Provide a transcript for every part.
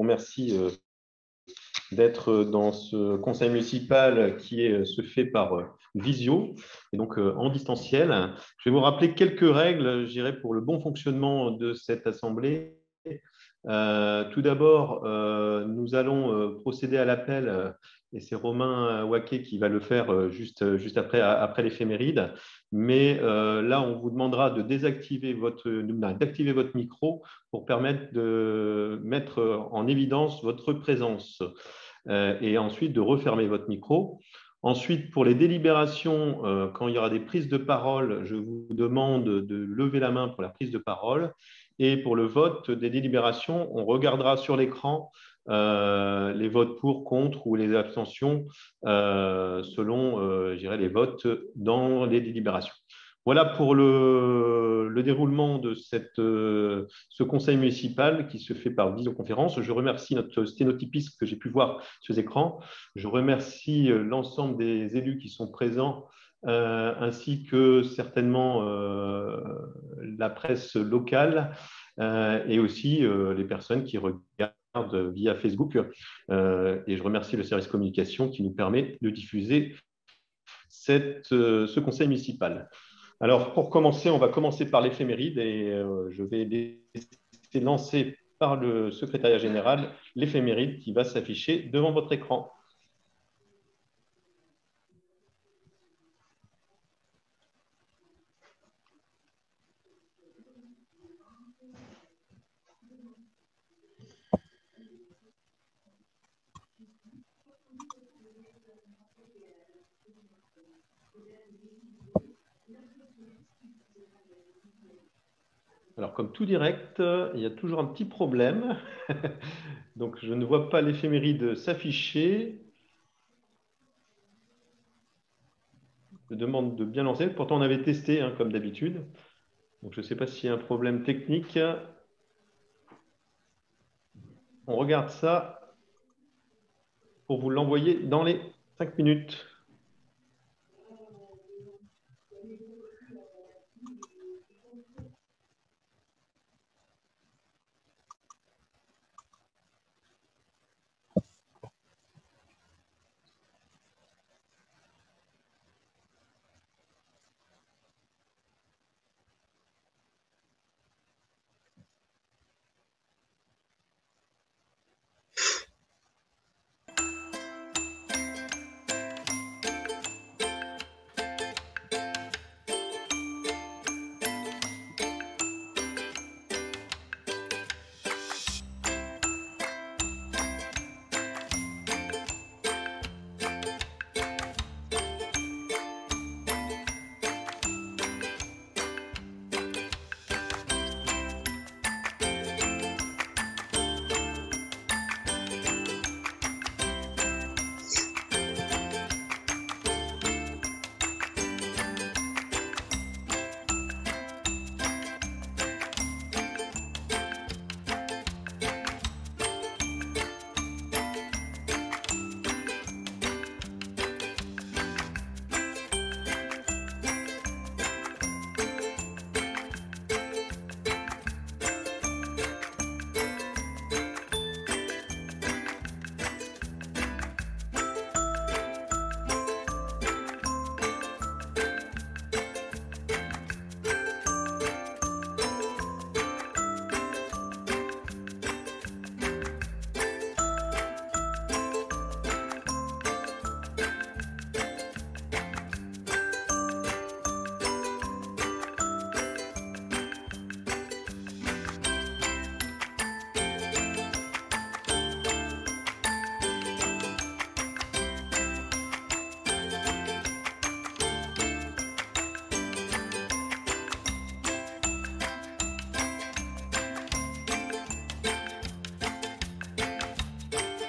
remercie d'être dans ce conseil municipal qui se fait par visio et donc en distanciel. Je vais vous rappeler quelques règles, je dirais, pour le bon fonctionnement de cette assemblée. Tout d'abord, nous allons procéder à l'appel et c'est Romain Waquet qui va le faire juste après l'éphéméride. Mais là, on vous demandera de d'activer votre micro pour permettre de mettre en évidence votre présence et ensuite de refermer votre micro. Ensuite, pour les délibérations, quand il y aura des prises de parole, je vous demande de lever la main pour la prise de parole. Et pour le vote des délibérations, on regardera sur l'écran les votes pour, contre ou les abstentions selon je dirais, les votes dans les délibérations. Voilà pour le déroulement de ce conseil municipal qui se fait par visioconférence. Je remercie notre sténotypiste que j'ai pu voir sur les écrans. Je remercie l'ensemble des élus qui sont présents, ainsi que certainement la presse locale et aussi les personnes qui regardent via Facebook. Et je remercie le service communication qui nous permet de diffuser ce conseil municipal. Alors, pour commencer, on va commencer par l'éphéméride et je vais laisser lancer par le secrétariat général l'éphéméride qui va s'afficher devant votre écran. Alors, comme tout direct, il y a toujours un petit problème. Donc, je ne vois pas l'éphéméride s'afficher. Je demande de bien lancer. Pourtant, on avait testé, hein, comme d'habitude. Donc, je ne sais pas s'il y a un problème technique. On regarde ça pour vous l'envoyer dans les 5 minutes.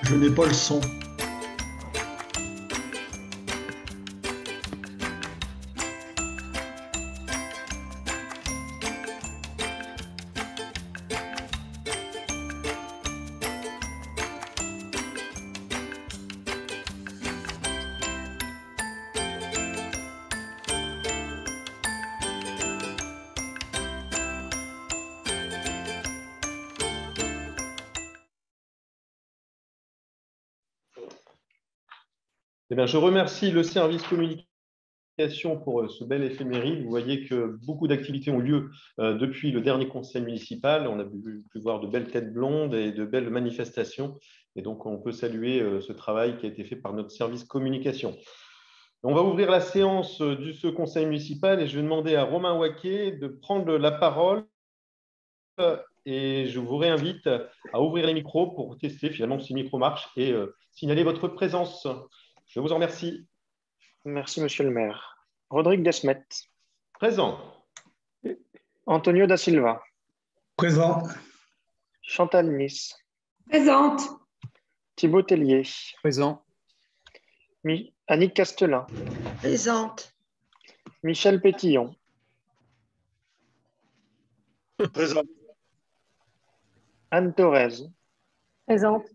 Je n'ai pas le son. Eh bien, je remercie le service communication pour ce bel éphéméride. Vous voyez que beaucoup d'activités ont lieu depuis le dernier conseil municipal. On a pu voir de belles têtes blondes et de belles manifestations. Et donc, on peut saluer ce travail qui a été fait par notre service communication. On va ouvrir la séance de ce conseil municipal et je vais demander à Romain Waquet de prendre la parole. Et je vous réinvite à ouvrir les micros pour tester finalement si le micro marche et signaler votre présence. Je vous en remercie. Merci, monsieur le maire. Rodrigue Desmet. Présent. Antonio da Silva. Présent. Chantal Nice. Présente. Thibaut Tellier. Présent. Annick Castelin. Présente. Michel Pétillon. Présent. Anne Thorez. Présente.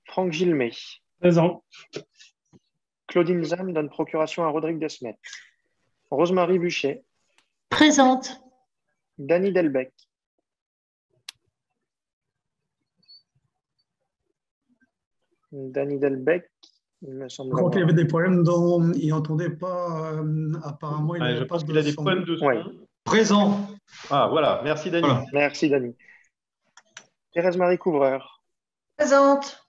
Franck Gilmet. Présent. Claudine Zam donne procuration à Rodrigue Desmet. Rosemarie Buchet. Présente. Dany Delbecq. Dany Delbecq, il me semble. Je crois qu'il y avait des problèmes dont il n'entendait pas. Apparemment, il n'avait Je pas pense qu'il de a des son. problèmes de son. Ouais. Présent. Ah, voilà. Merci, Dany. Voilà. Merci, Dany. Thérèse-Marie Couvreur. Présente.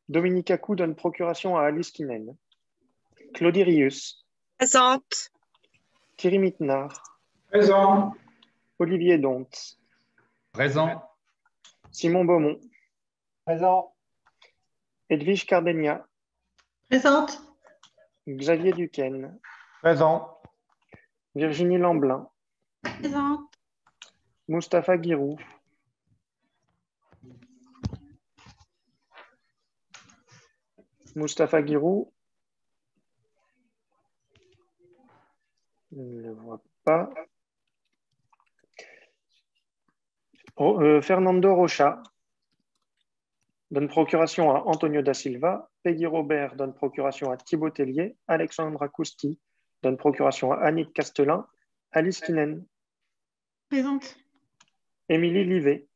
Dominique Acou donne procuration à Alice Kinen. Claudie Rius. Présente. Thierry Mittenard. Présent. Olivier Donte. Présent. Simon Beaumont. Présent. Edwige Cardenia. Présente. Xavier Duquesne. Présent. Virginie Lamblin. Présente. Mustapha Guirou. Mustapha Guirou. Je ne le vois pas. Fernando Rocha donne procuration à Antonio da Silva. Peggy Robert donne procuration à Thibaut Tellier. Alexandra Cousti donne procuration à Annick Castelin. Alice Kinen. Présente. Émilie Livet.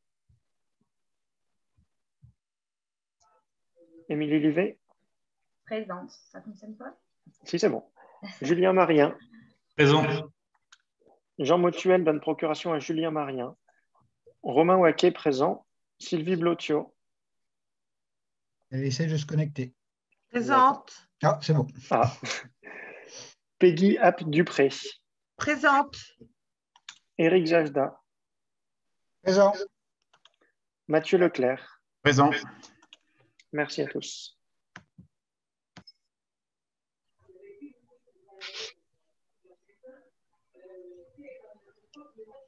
Émilie Livet. Présente. Ça ne fonctionne pas? Si, c'est bon. Julien Marien. Présent. Jean Motuel donne procuration à Julien Marien. Romain Waquet présent. Sylvie Blotio. Elle essaie de se connecter. Présente. Ah, c'est bon. Ah. Peggy App Dupré. Présente. Éric Jajda. Présent. Mathieu Leclerc. Présent. Merci à tous.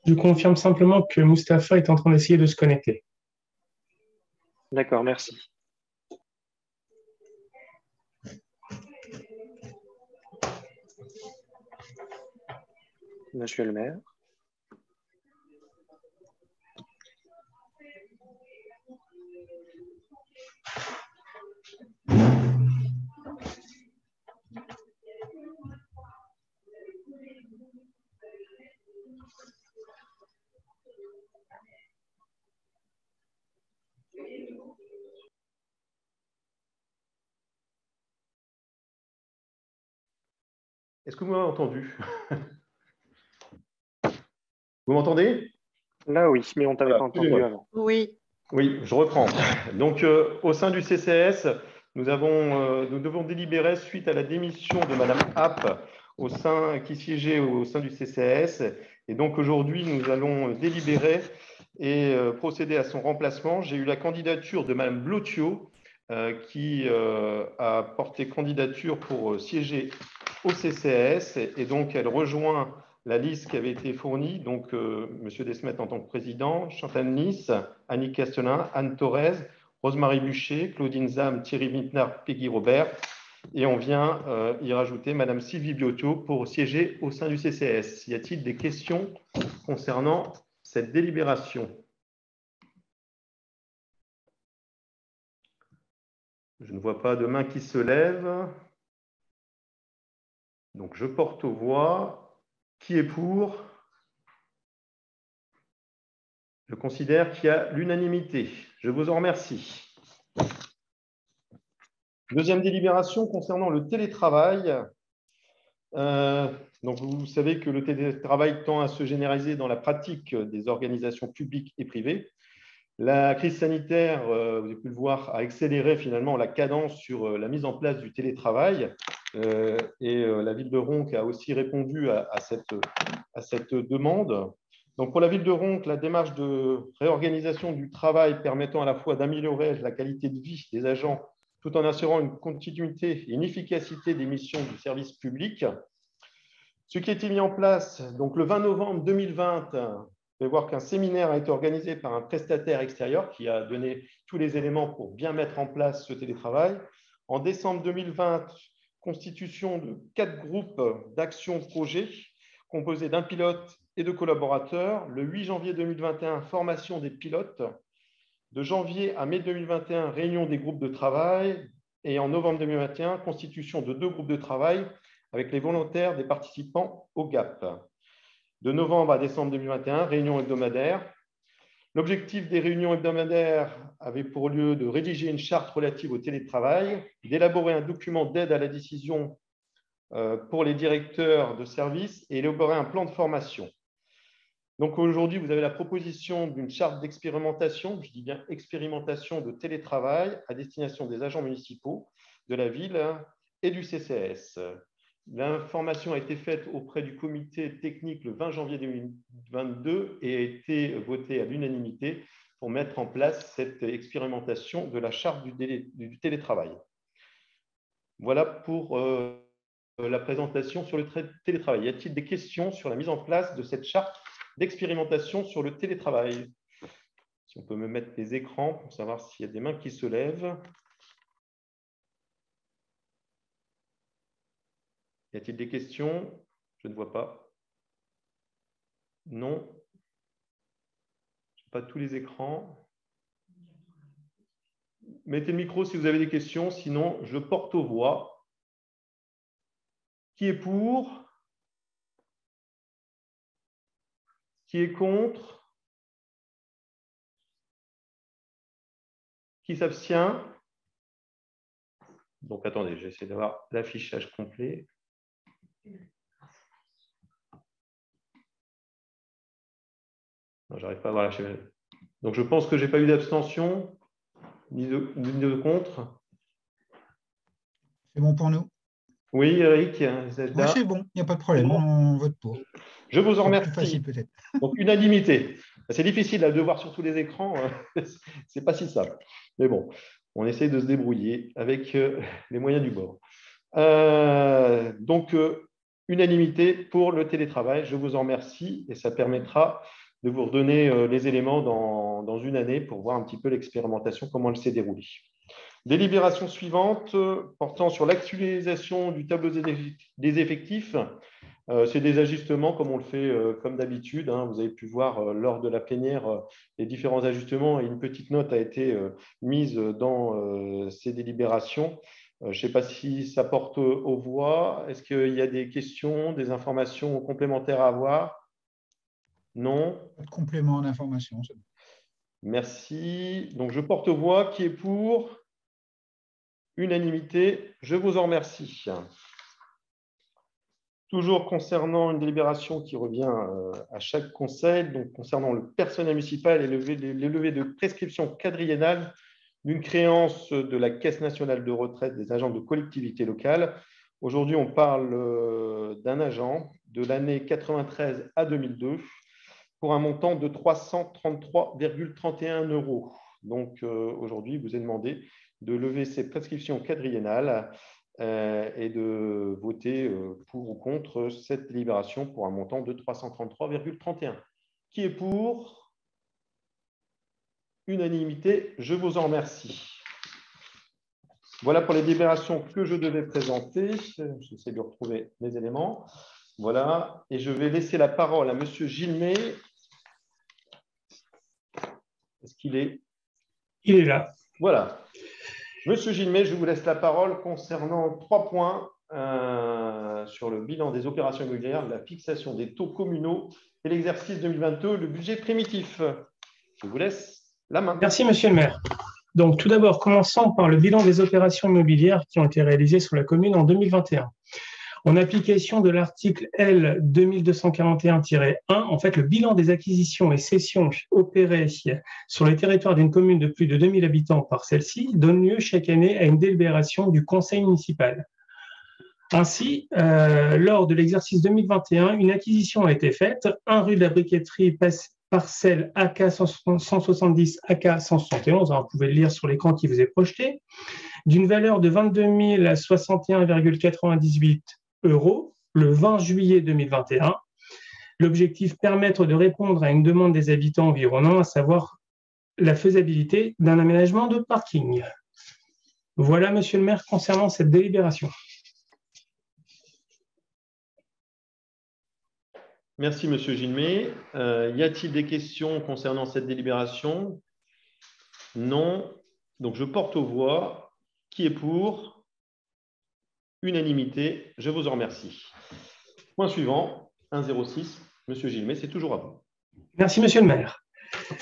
Je confirme simplement que Mustapha est en train d'essayer de se connecter. D'accord, merci. Monsieur le maire. Est-ce que vous m'avez entendu? Vous m'entendez? Là, oui, mais on ne t'avait pas entendu avant. Oui. Oui, je reprends. Donc, au sein du CCS, nous devons délibérer suite à la démission de Madame App qui siégeait au sein du CCS. Et donc, aujourd'hui, nous allons délibérer et procéder à son remplacement. J'ai eu la candidature de Madame Blotio qui a porté candidature pour siéger au CCS. Et donc, elle rejoint la liste qui avait été fournie, donc M. Desmet en tant que président, Chantal Nice, Annick Castelin, Anne Thorez, Rosemarie Buchet, Claudine Zam, Thierry Mittenard, Peggy Robert. Et on vient y rajouter Mme Sylvie Blotio pour siéger au sein du CCS. Y a-t-il des questions concernant cette délibération? Je ne vois pas de main qui se lève. Donc, je porte aux voix. Qui est pour? Je considère qu'il y a l'unanimité. Je vous en remercie. Deuxième délibération concernant le télétravail. Donc, vous savez que le télétravail tend à se généraliser dans la pratique des organisations publiques et privées. La crise sanitaire, vous avez pu le voir, a accéléré finalement la cadence sur la mise en place du télétravail. Et la ville de Ronques a aussi répondu à cette demande. Donc, pour la ville de Ronques, la démarche de réorganisation du travail permettant à la fois d'améliorer la qualité de vie des agents tout en assurant une continuité et une efficacité des missions du service public. Ce qui a été mis en place, donc le 20 novembre 2020, vous pouvez voir qu'un séminaire a été organisé par un prestataire extérieur qui a donné tous les éléments pour bien mettre en place ce télétravail. En décembre 2020, constitution de 4 groupes d'action-projet composés d'un pilote et de collaborateurs. Le 8 janvier 2021, formation des pilotes. De janvier à mai 2021, réunion des groupes de travail. Et en novembre 2021, constitution de 2 groupes de travail avec les volontaires des participants au GAP. De novembre à décembre 2021, réunion hebdomadaire. L'objectif des réunions hebdomadaires avait pour lieu de rédiger une charte relative au télétravail, d'élaborer un document d'aide à la décision pour les directeurs de service et élaborer un plan de formation. Donc aujourd'hui, vous avez la proposition d'une charte d'expérimentation, je dis bien expérimentation de télétravail à destination des agents municipaux de la ville et du CCAS. L'information a été faite auprès du comité technique le 20 janvier 2022 et a été votée à l'unanimité pour mettre en place cette expérimentation de la charte du télétravail. Voilà pour la présentation sur le télétravail. Y a-t-il des questions sur la mise en place de cette charte d'expérimentation sur le télétravail? Si on peut me mettre les écrans pour savoir s'il y a des mains qui se lèvent. Y a-t-il des questions? Je ne vois pas. Non. Je n'ai pas tous les écrans. Mettez le micro si vous avez des questions, sinon je porte aux voix. Qui est pour? Qui est contre? Qui s'abstient? Donc, attendez, j'essaie d'avoir l'affichage complet. Non, j'arrive pas à voir l'affichage. Donc, je pense que je n'ai pas eu d'abstention, ni de contre. C'est bon pour nous? Oui, Eric, vous êtes là? Oui, c'est bon, il n'y a pas de problème, on vote pour. Je vous en C'est remercie. plus facile peut-être. Donc, unanimité. C'est difficile de voir sur tous les écrans, c'est pas si simple. Mais bon, on essaie de se débrouiller avec les moyens du bord. Donc, unanimité pour le télétravail. Je vous en remercie et ça permettra de vous redonner les éléments dans une année pour voir un petit peu l'expérimentation, comment elle s'est déroulée. Délibération suivante portant sur l'actualisation du tableau des effectifs. C'est des ajustements comme on le fait comme d'habitude. Vous avez pu voir lors de la plénière les différents ajustements et une petite note a été mise dans ces délibérations. Je ne sais pas si ça porte aux voix. Est-ce qu'il y a des questions, des informations complémentaires à avoir? Non? Pas de complément d'information. Merci. Donc, je porte aux voix. Qui est pour? Unanimité. Je vous en remercie. Toujours concernant une délibération qui revient à chaque conseil, donc concernant le personnel municipal et les levées de prescription quadriennale d'une créance de la Caisse nationale de retraite des agents de collectivité locale. Aujourd'hui, on parle d'un agent de l'année 93 à 2002 pour un montant de 333,31 €. Donc, aujourd'hui, il vous est demandé de lever ces prescriptions quadriennales et de voter pour ou contre cette délibération pour un montant de 333,31 €. Qui est pour? Unanimité, je vous en remercie. Voilà pour les délibérations que je devais présenter. J'essaie de retrouver mes éléments. Voilà, et je vais laisser la parole à M. Gilmet. Est-ce qu'il est? Il est là. Voilà. Monsieur Gilmet, je vous laisse la parole concernant 3 points sur le bilan des opérations immobilières, la fixation des taux communaux et l'exercice 2022, le budget primitif. Je vous laisse la main. Merci, monsieur le maire. Donc, tout d'abord, commençons par le bilan des opérations immobilières qui ont été réalisées sur la commune en 2021. En application de l'article L 2241-1, en fait, le bilan des acquisitions et cessions opérées sur les territoires d'une commune de plus de 2000 habitants par celle-ci donne lieu chaque année à une délibération du conseil municipal. Ainsi, lors de l'exercice 2021, une acquisition a été faite, 1 rue de la Briqueterie, parcelle AK 170, AK 171, alors vous pouvez le lire sur l'écran qui vous est projeté, d'une valeur de 22 061,98 € le 20 juillet 2021. L'objectif, permettre de répondre à une demande des habitants environnants, à savoir la faisabilité d'un aménagement de parking. Voilà, monsieur le maire, concernant cette délibération. Merci, monsieur Gilmet. Y a-t-il des questions concernant cette délibération? Non. Donc, je porte aux voix. Qui est pour? Unanimité. Je vous en remercie. Point suivant, 106. Monsieur Gilmet, c'est toujours à vous. Merci, monsieur le maire.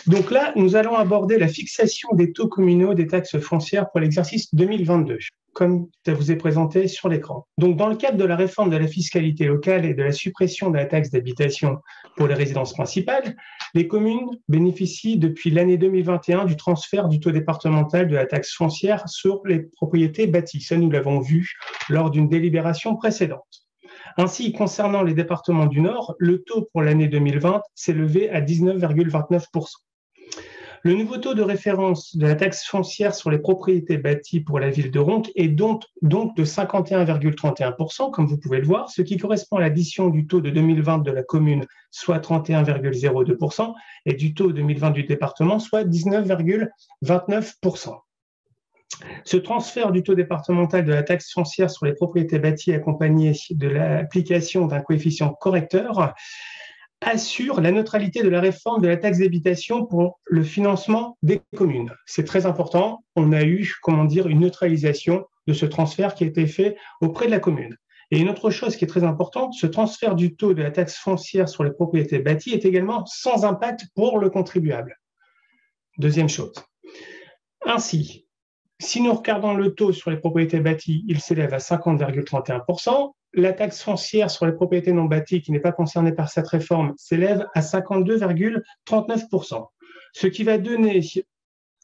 Donc là, nous allons aborder la fixation des taux communaux des taxes foncières pour l'exercice 2022, comme ça vous est présenté sur l'écran. Donc, dans le cadre de la réforme de la fiscalité locale et de la suppression de la taxe d'habitation pour les résidences principales, les communes bénéficient depuis l'année 2021 du transfert du taux départemental de la taxe foncière sur les propriétés bâties. Ça, nous l'avons vu lors d'une délibération précédente. Ainsi, concernant les départements du Nord, le taux pour l'année 2020 s'est levé à 19,29%. Le nouveau taux de référence de la taxe foncière sur les propriétés bâties pour la ville de Ronques est donc de 51,31%, comme vous pouvez le voir, ce qui correspond à l'addition du taux de 2020 de la commune, soit 31,02%, et du taux 2020 du département, soit 19,29%. Ce transfert du taux départemental de la taxe foncière sur les propriétés bâties accompagné de l'application d'un coefficient correcteur assure la neutralité de la réforme de la taxe d'habitation pour le financement des communes. C'est très important. On a eu, une neutralisation de ce transfert qui a été fait auprès de la commune. Et une autre chose qui est très importante, ce transfert du taux de la taxe foncière sur les propriétés bâties est également sans impact pour le contribuable. Deuxième chose. Ainsi, si nous regardons le taux sur les propriétés bâties, il s'élève à 50,31%. La taxe foncière sur les propriétés non bâties, qui n'est pas concernée par cette réforme, s'élève à 52,39%. Ce qui va donner,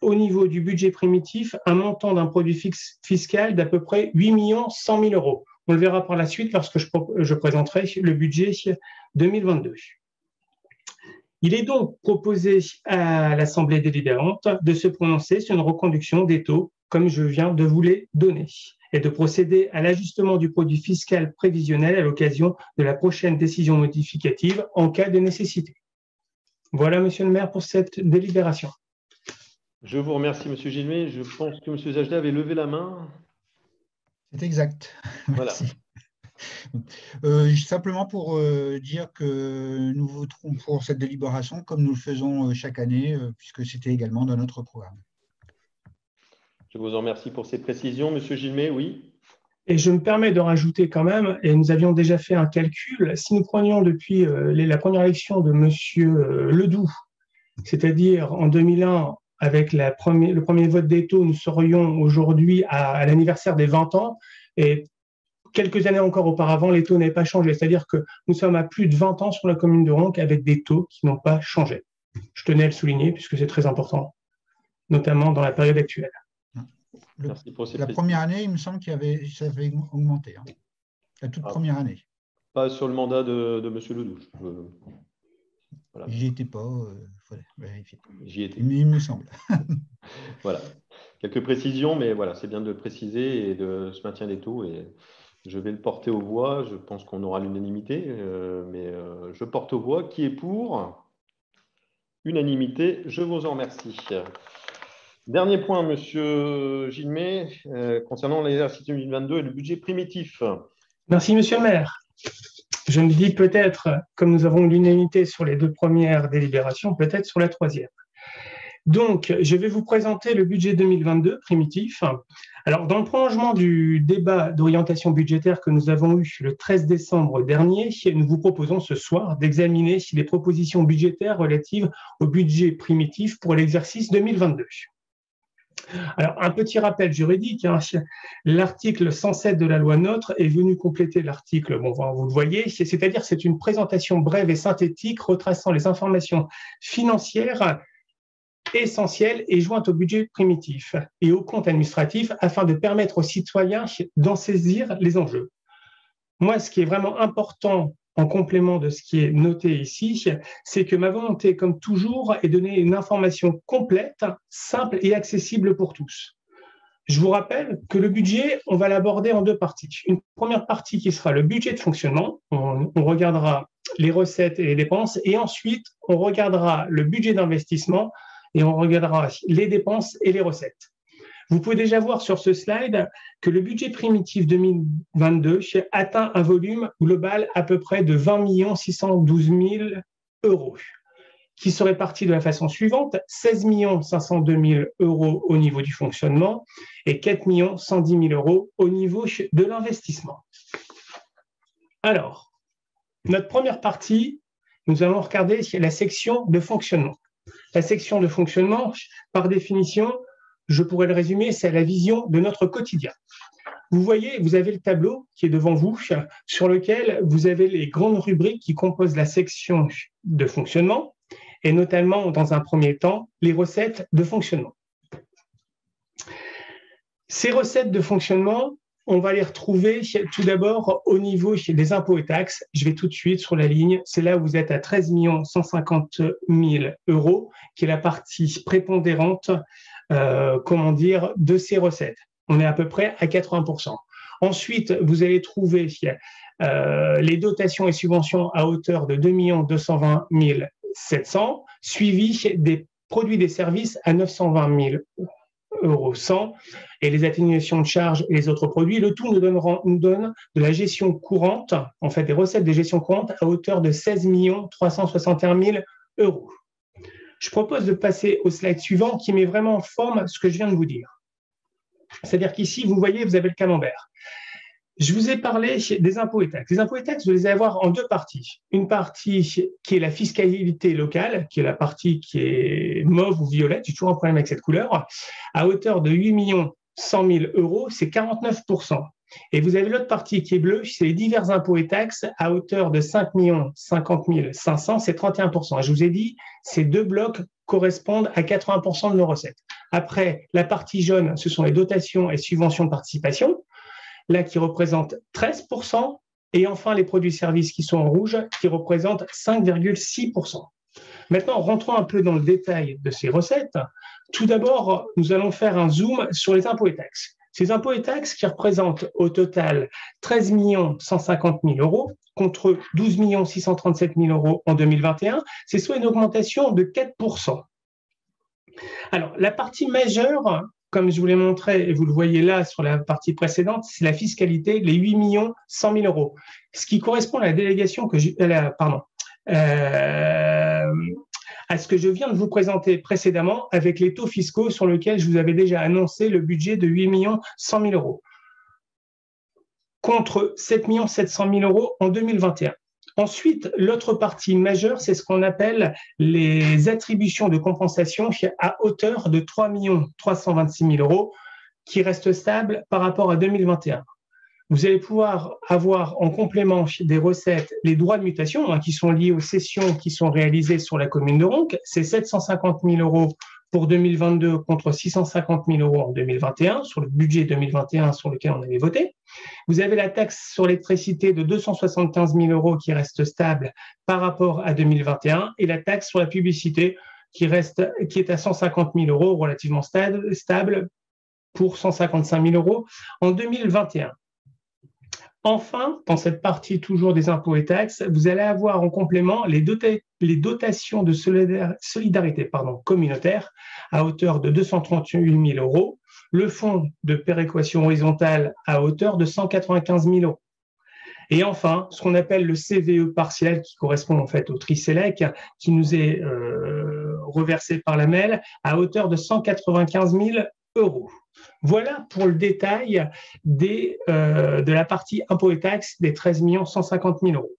au niveau du budget primitif, un montant d'un produit fiscal d'à peu près 8 100 000 €. On le verra par la suite lorsque je présenterai le budget 2022. Il est donc proposé à l'Assemblée délibérante de se prononcer sur une reconduction des taux, comme je viens de vous les donner, et de procéder à l'ajustement du produit fiscal prévisionnel à l'occasion de la prochaine décision modificative en cas de nécessité. Voilà, monsieur le maire, pour cette délibération. Je vous remercie, monsieur Gilmet. Je pense que monsieur Zajda avait levé la main. C'est exact. Voilà. Merci. Simplement pour dire que nous voterons pour cette délibération comme nous le faisons chaque année, puisque c'était également dans notre programme. Je vous en remercie pour ces précisions. Monsieur Gilmet, oui. Et je me permets de rajouter quand même, et nous avions déjà fait un calcul, si nous prenions depuis la première élection de monsieur Ledoux, c'est-à-dire en 2001, avec le premier vote des taux, nous serions aujourd'hui à l'anniversaire des 20 ans, et quelques années encore auparavant, les taux n'avaient pas changé. C'est-à-dire que nous sommes à plus de 20 ans sur la commune de Ronques avec des taux qui n'ont pas changé. Je tenais à le souligner puisque c'est très important, notamment dans la période actuelle. Merci pour ces la première année, il me semble ça avait augmenté. Hein. La toute première année. Pas sur le mandat de M. Ledoux. Voilà. J'y étais pas, il faut vérifier. J'y étais. Mais il me semble. Voilà. Quelques précisions, mais voilà, c'est bien de le préciser et de ce maintien des taux. Et je vais le porter aux voix. Je pense qu'on aura l'unanimité, mais je porte aux voix. Qui est pour? Unanimité. Je vous en remercie. Dernier point, monsieur Gilmet, concernant l'exercice 2022 et le budget primitif. Merci, monsieur le maire. Je me dis peut-être, comme nous avons l'unanimité sur les deux premières délibérations, peut-être sur la troisième. Donc, je vais vous présenter le budget 2022 primitif. Alors, dans le prolongement du débat d'orientation budgétaire que nous avons eu le 13 décembre dernier, nous vous proposons ce soir d'examiner les propositions budgétaires relatives au budget primitif pour l'exercice 2022. Alors, un petit rappel juridique, hein, l'article 107 de la loi NOTRe est venu compléter l'article, bon, vous le voyez, c'est-à-dire c'est une présentation brève et synthétique retraçant les informations financières essentielles et jointes au budget primitif et au compte administratif afin de permettre aux citoyens d'en saisir les enjeux. Moi, ce qui est vraiment important en complément de ce qui est noté ici, c'est que ma volonté, comme toujours, est de donner une information complète, simple et accessible pour tous. Je vous rappelle que le budget, on va l'aborder en deux parties. Une première partie qui sera le budget de fonctionnement. On regardera les recettes et les dépenses. Et ensuite, on regardera le budget d'investissement et on regardera les dépenses et les recettes. Vous pouvez déjà voir sur ce slide que le budget primitif 2022 atteint un volume global à peu près de 20 612 000 euros, qui se répartit de la façon suivante: 16 502 000 euros au niveau du fonctionnement et 4 110 000 euros au niveau de l'investissement. Alors, notre première partie, nous allons regarder la section de fonctionnement. La section de fonctionnement, par définition, je pourrais le résumer, c'est la vision de notre quotidien. Vous voyez, vous avez le tableau qui est devant vous, sur lequel vous avez les grandes rubriques qui composent la section de fonctionnement, et notamment, dans un premier temps, les recettes de fonctionnement. Ces recettes de fonctionnement, on va les retrouver tout d'abord au niveau des impôts et taxes. Je vais tout de suite sur la ligne. C'est là où vous êtes à 13 150 000 euros, qui est la partie prépondérante de ces recettes. On est à peu près à 80%. Ensuite, vous allez trouver les dotations et subventions à hauteur de 2 220 700, suivi des produits et des services à 920 000 euros 100, et les atténuations de charges et les autres produits. Le tout nous donne de la gestion courante, en fait des recettes de gestion courante à hauteur de 16 361 000 euros. Je propose de passer au slide suivant qui met vraiment en forme ce que je viens de vous dire. C'est-à-dire qu'ici, vous voyez, vous avez le camembert. Je vous ai parlé des impôts et taxes. Les impôts et taxes, vous les allez avoir en deux parties. Une partie qui est la fiscalité locale, qui est la partie qui est mauve ou violette, j'ai toujours un problème avec cette couleur, à hauteur de 8 100 000 euros, c'est 49%. Et vous avez l'autre partie qui est bleue, c'est les divers impôts et taxes à hauteur de 5 50 500, c'est 31%. Et je vous ai dit, ces deux blocs correspondent à 80% de nos recettes. Après, la partie jaune, ce sont les dotations et subventions de participation, là qui représentent 13%, et enfin les produits-services qui sont en rouge, qui représentent 5,6%. Maintenant, rentrons un peu dans le détail de ces recettes. Tout d'abord, nous allons faire un zoom sur les impôts et taxes. Ces impôts et taxes qui représentent au total 13 150 000 euros contre 12 637 000 euros en 2021, c'est soit une augmentation de 4%. Alors, la partie majeure, comme je vous l'ai montré, et vous le voyez là sur la partie précédente, c'est la fiscalité, les 8 100 000 euros, ce qui correspond à la délégation que à ce que je viens de vous présenter précédemment avec les taux fiscaux sur lesquels je vous avais déjà annoncé le budget de 8 100 000 euros contre 7 700 000 euros en 2021. Ensuite, l'autre partie majeure, c'est ce qu'on appelle les attributions de compensation à hauteur de 3 326 000 euros qui restent stables par rapport à 2021. Vous allez pouvoir avoir en complément des recettes les droits de mutation qui sont liés aux cessions qui sont réalisées sur la commune de Ronques. C'est 750 000 euros pour 2022 contre 650 000 euros en 2021, sur le budget 2021 sur lequel on avait voté. Vous avez la taxe sur l'électricité de 275 000 euros qui reste stable par rapport à 2021 et la taxe sur la publicité qui est à 150 000 euros, relativement stable pour 155 000 euros en 2021. Enfin, dans cette partie toujours des impôts et taxes, vous allez avoir en complément les dotations de solidarité communautaire à hauteur de 238 000 euros, le fonds de péréquation horizontale à hauteur de 195 000 euros. Et enfin, ce qu'on appelle le CVE partiel, qui correspond en fait au Tricelec, qui nous est reversé par la MEL à hauteur de 195 000 euros. Voilà pour le détail de la partie impôts et taxes des 13 150 000 euros.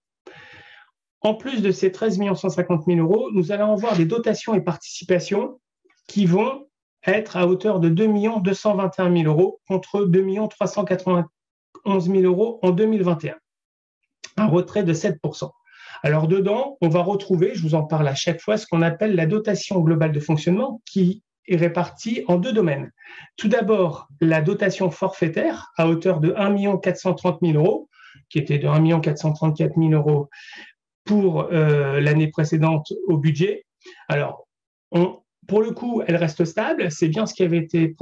En plus de ces 13 150 000 euros, nous allons avoir des dotations et participations qui vont être à hauteur de 2 221 000 euros contre 2 391 000 euros en 2021. Un retrait de 7%. Alors dedans, on va retrouver, je vous en parle à chaque fois, ce qu'on appelle la dotation globale de fonctionnement qui est répartie en deux domaines. Tout d'abord, la dotation forfaitaire à hauteur de 1 430 000 euros, qui était de 1 434 000 euros pour l'année précédente au budget. Alors, pour le coup, elle reste stable, c'est bien ce qui avait été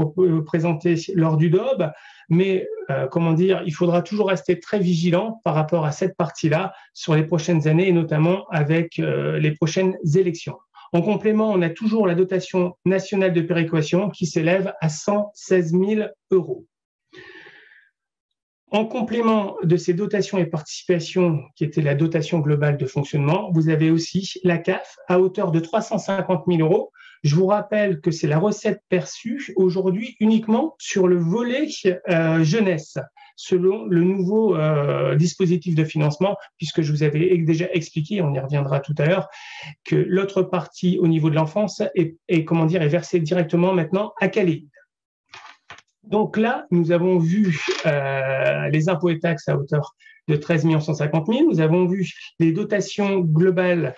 présenté lors du DOB, mais comment dire, il faudra toujours rester très vigilant par rapport à cette partie-là sur les prochaines années et notamment avec les prochaines élections. En complément, on a toujours la dotation nationale de péréquation qui s'élève à 116 000 euros. En complément de ces dotations et participations, qui était la dotation globale de fonctionnement, vous avez aussi la CAF à hauteur de 350 000 euros. Je vous rappelle que c'est la recette perçue aujourd'hui uniquement sur le volet jeunesse, selon le nouveau dispositif de financement, puisque je vous avais déjà expliqué, on y reviendra tout à l'heure, que l'autre partie au niveau de l'enfance est versée directement maintenant à Calais. Donc là, nous avons vu les impôts et taxes à hauteur de 13 150 000. Nous avons vu les dotations globales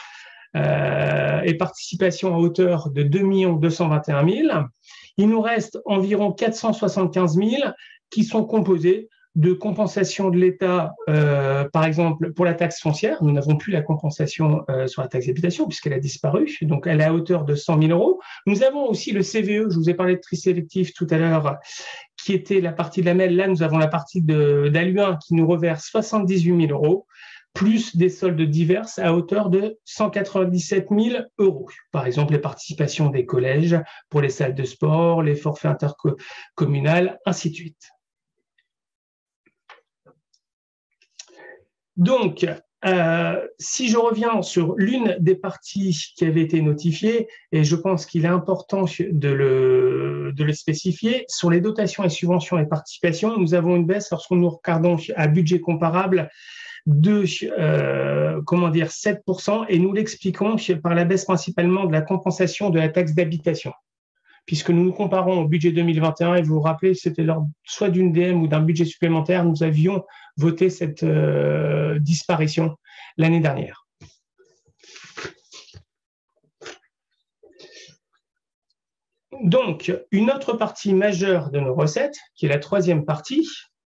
et participations à hauteur de 2 221 000. Il nous reste environ 475 000 qui sont composés de compensation de l'État, par exemple, pour la taxe foncière. Nous n'avons plus la compensation sur la taxe d'habitation puisqu'elle a disparu, donc elle est à hauteur de 100 000 euros. Nous avons aussi le CVE, je vous ai parlé de tri sélectif tout à l'heure, qui était la partie de la MEL. Là, nous avons la partie d'Alu1 qui nous reverse 78 000 euros, plus des soldes diverses à hauteur de 197 000 euros. Par exemple, les participations des collèges pour les salles de sport, les forfaits intercommunaux, ainsi de suite. Donc, si je reviens sur l'une des parties qui avait été notifiée, et je pense qu'il est important de le spécifier, sur les dotations et subventions et participations, nous avons une baisse lorsque nous regardons à budget comparable de 7%, et nous l'expliquons par la baisse principalement de la compensation de la taxe d'habitation. Puisque nous nous comparons au budget 2021, et vous vous rappelez, c'était lors soit d'une DM ou d'un budget supplémentaire, nous avions voté cette disparition l'année dernière. Donc, une autre partie majeure de nos recettes, qui est la troisième partie,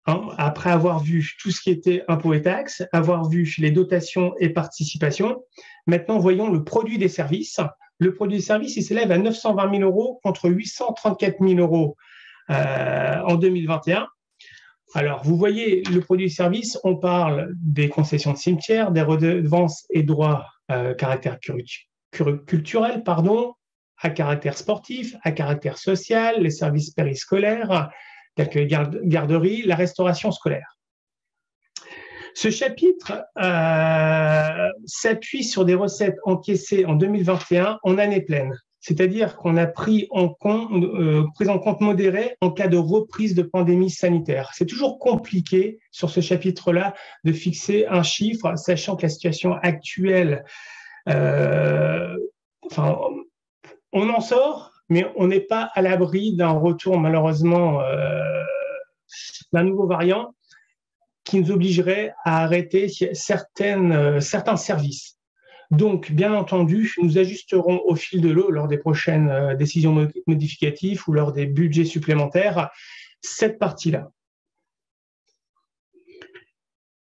après avoir vu tout ce qui était impôts et taxes, avoir vu les dotations et participations, maintenant voyons le produit des services. Le produit des services, il s'élève à 920 000 euros contre 834 000 euros en 2021. Alors, vous voyez, le produit des services, on parle des concessions de cimetières, des redevances et droits caractère culturel, à caractère sportif, à caractère social, les services périscolaires, tels que les garderies, la restauration scolaire. Ce chapitre s'appuie sur des recettes encaissées en 2021 en année pleine, c'est-à-dire qu'on a pris en compte modéré en cas de reprise de pandémie sanitaire. C'est toujours compliqué sur ce chapitre-là de fixer un chiffre, sachant que la situation actuelle, on en sort, mais on n'est pas à l'abri d'un retour malheureusement d'un nouveau variant qui nous obligerait à arrêter certains services. Donc, bien entendu, nous ajusterons au fil de l'eau lors des prochaines décisions modificatives ou lors des budgets supplémentaires cette partie-là.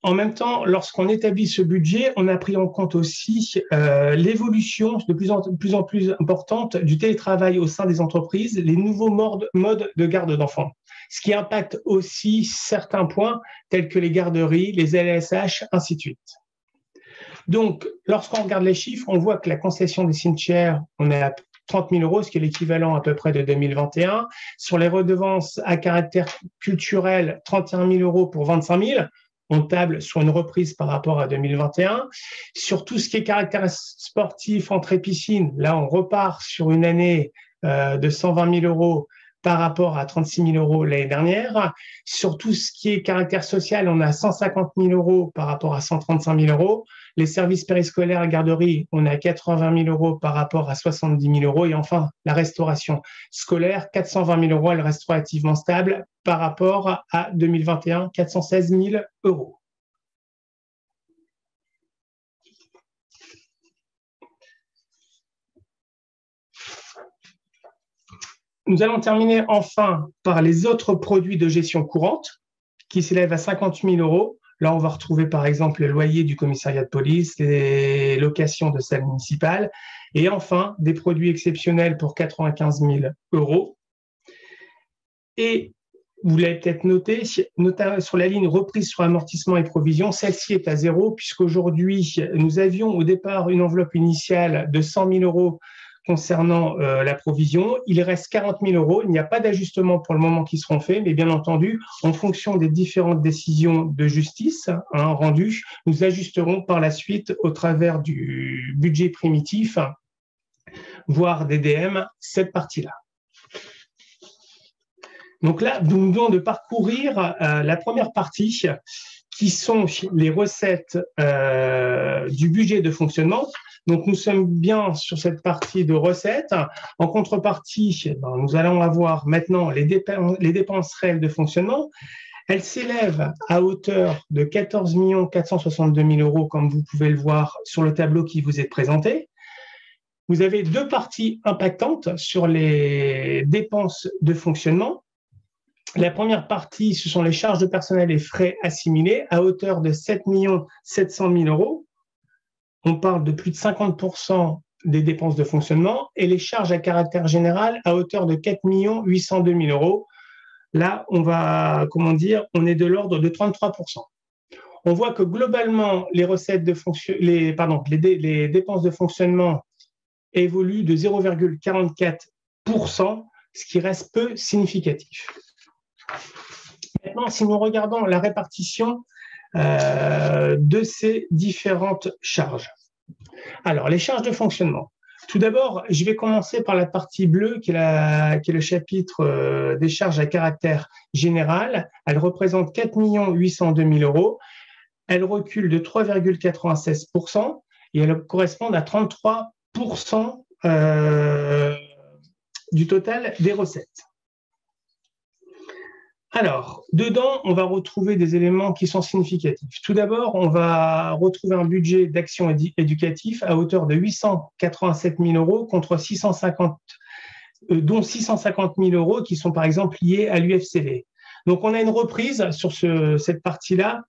En même temps, lorsqu'on établit ce budget, on a pris en compte aussi l'évolution de plus en plus importante du télétravail au sein des entreprises, les nouveaux modes de garde d'enfants, ce qui impacte aussi certains points tels que les garderies, les LSH, ainsi de suite. Donc, lorsqu'on regarde les chiffres, on voit que la concession des cimetières, on est à 30 000 euros, ce qui est l'équivalent à peu près de 2021. Sur les redevances à caractère culturel, 31 000 euros pour 25 000. On table sur une reprise par rapport à 2021. Sur tout ce qui est caractère sportif, entrée piscine, là, on repart sur une année de 120 000 euros par rapport à 36 000 euros l'année dernière. Sur tout ce qui est caractère social, on a 150 000 euros par rapport à 135 000 euros. Les services périscolaires et garderies, on a 80 000 euros par rapport à 70 000 euros. Et enfin, la restauration scolaire, 420 000 euros, elle reste relativement stable par rapport à 2021, 416 000 euros. Nous allons terminer enfin par les autres produits de gestion courante qui s'élèvent à 50 000 euros. Là, on va retrouver par exemple le loyer du commissariat de police, les locations de salles municipales et enfin des produits exceptionnels pour 95 000 euros. Et vous l'avez peut-être noté, notamment sur la ligne reprise sur amortissement et provision, celle-ci est à zéro puisqu'aujourd'hui, nous avions au départ une enveloppe initiale de 100 000 euros concernant la provision. Il reste 40 000 euros. Il n'y a pas d'ajustement pour le moment qui seront faits, mais bien entendu, en fonction des différentes décisions de justice rendues, nous ajusterons par la suite au travers du budget primitif, voire des DM, cette partie-là. Donc là, nous nous devons de parcourir la première partie, qui sont les recettes du budget de fonctionnement. Donc, nous sommes bien sur cette partie de recettes. En contrepartie, nous allons avoir maintenant les dépenses réelles de fonctionnement. Elles s'élèvent à hauteur de 14 462 000 euros, comme vous pouvez le voir sur le tableau qui vous est présenté. Vous avez deux parties impactantes sur les dépenses de fonctionnement. La première partie, ce sont les charges de personnel et frais assimilés à hauteur de 7 700 000 euros. On parle de plus de 50% des dépenses de fonctionnement et les charges à caractère général à hauteur de 4 802 000 euros. Là, on est de l'ordre de 33%. On voit que globalement, les dépenses de fonctionnement évoluent de 0,44%, ce qui reste peu significatif. Maintenant, si nous regardons la répartition de ces différentes charges. Alors, les charges de fonctionnement. Tout d'abord, je vais commencer par la partie bleue, qui est le chapitre des charges à caractère général. Elle représente 4 802 000 euros. Elle recule de 3,96% et elle correspond à 33% du total des recettes. Alors, dedans, on va retrouver des éléments qui sont significatifs. Tout d'abord, on va retrouver un budget d'action éducatif à hauteur de 887 000 euros contre 650, dont 650 000 euros qui sont par exemple liés à l'UFCV. Donc, on a une reprise sur cette partie-là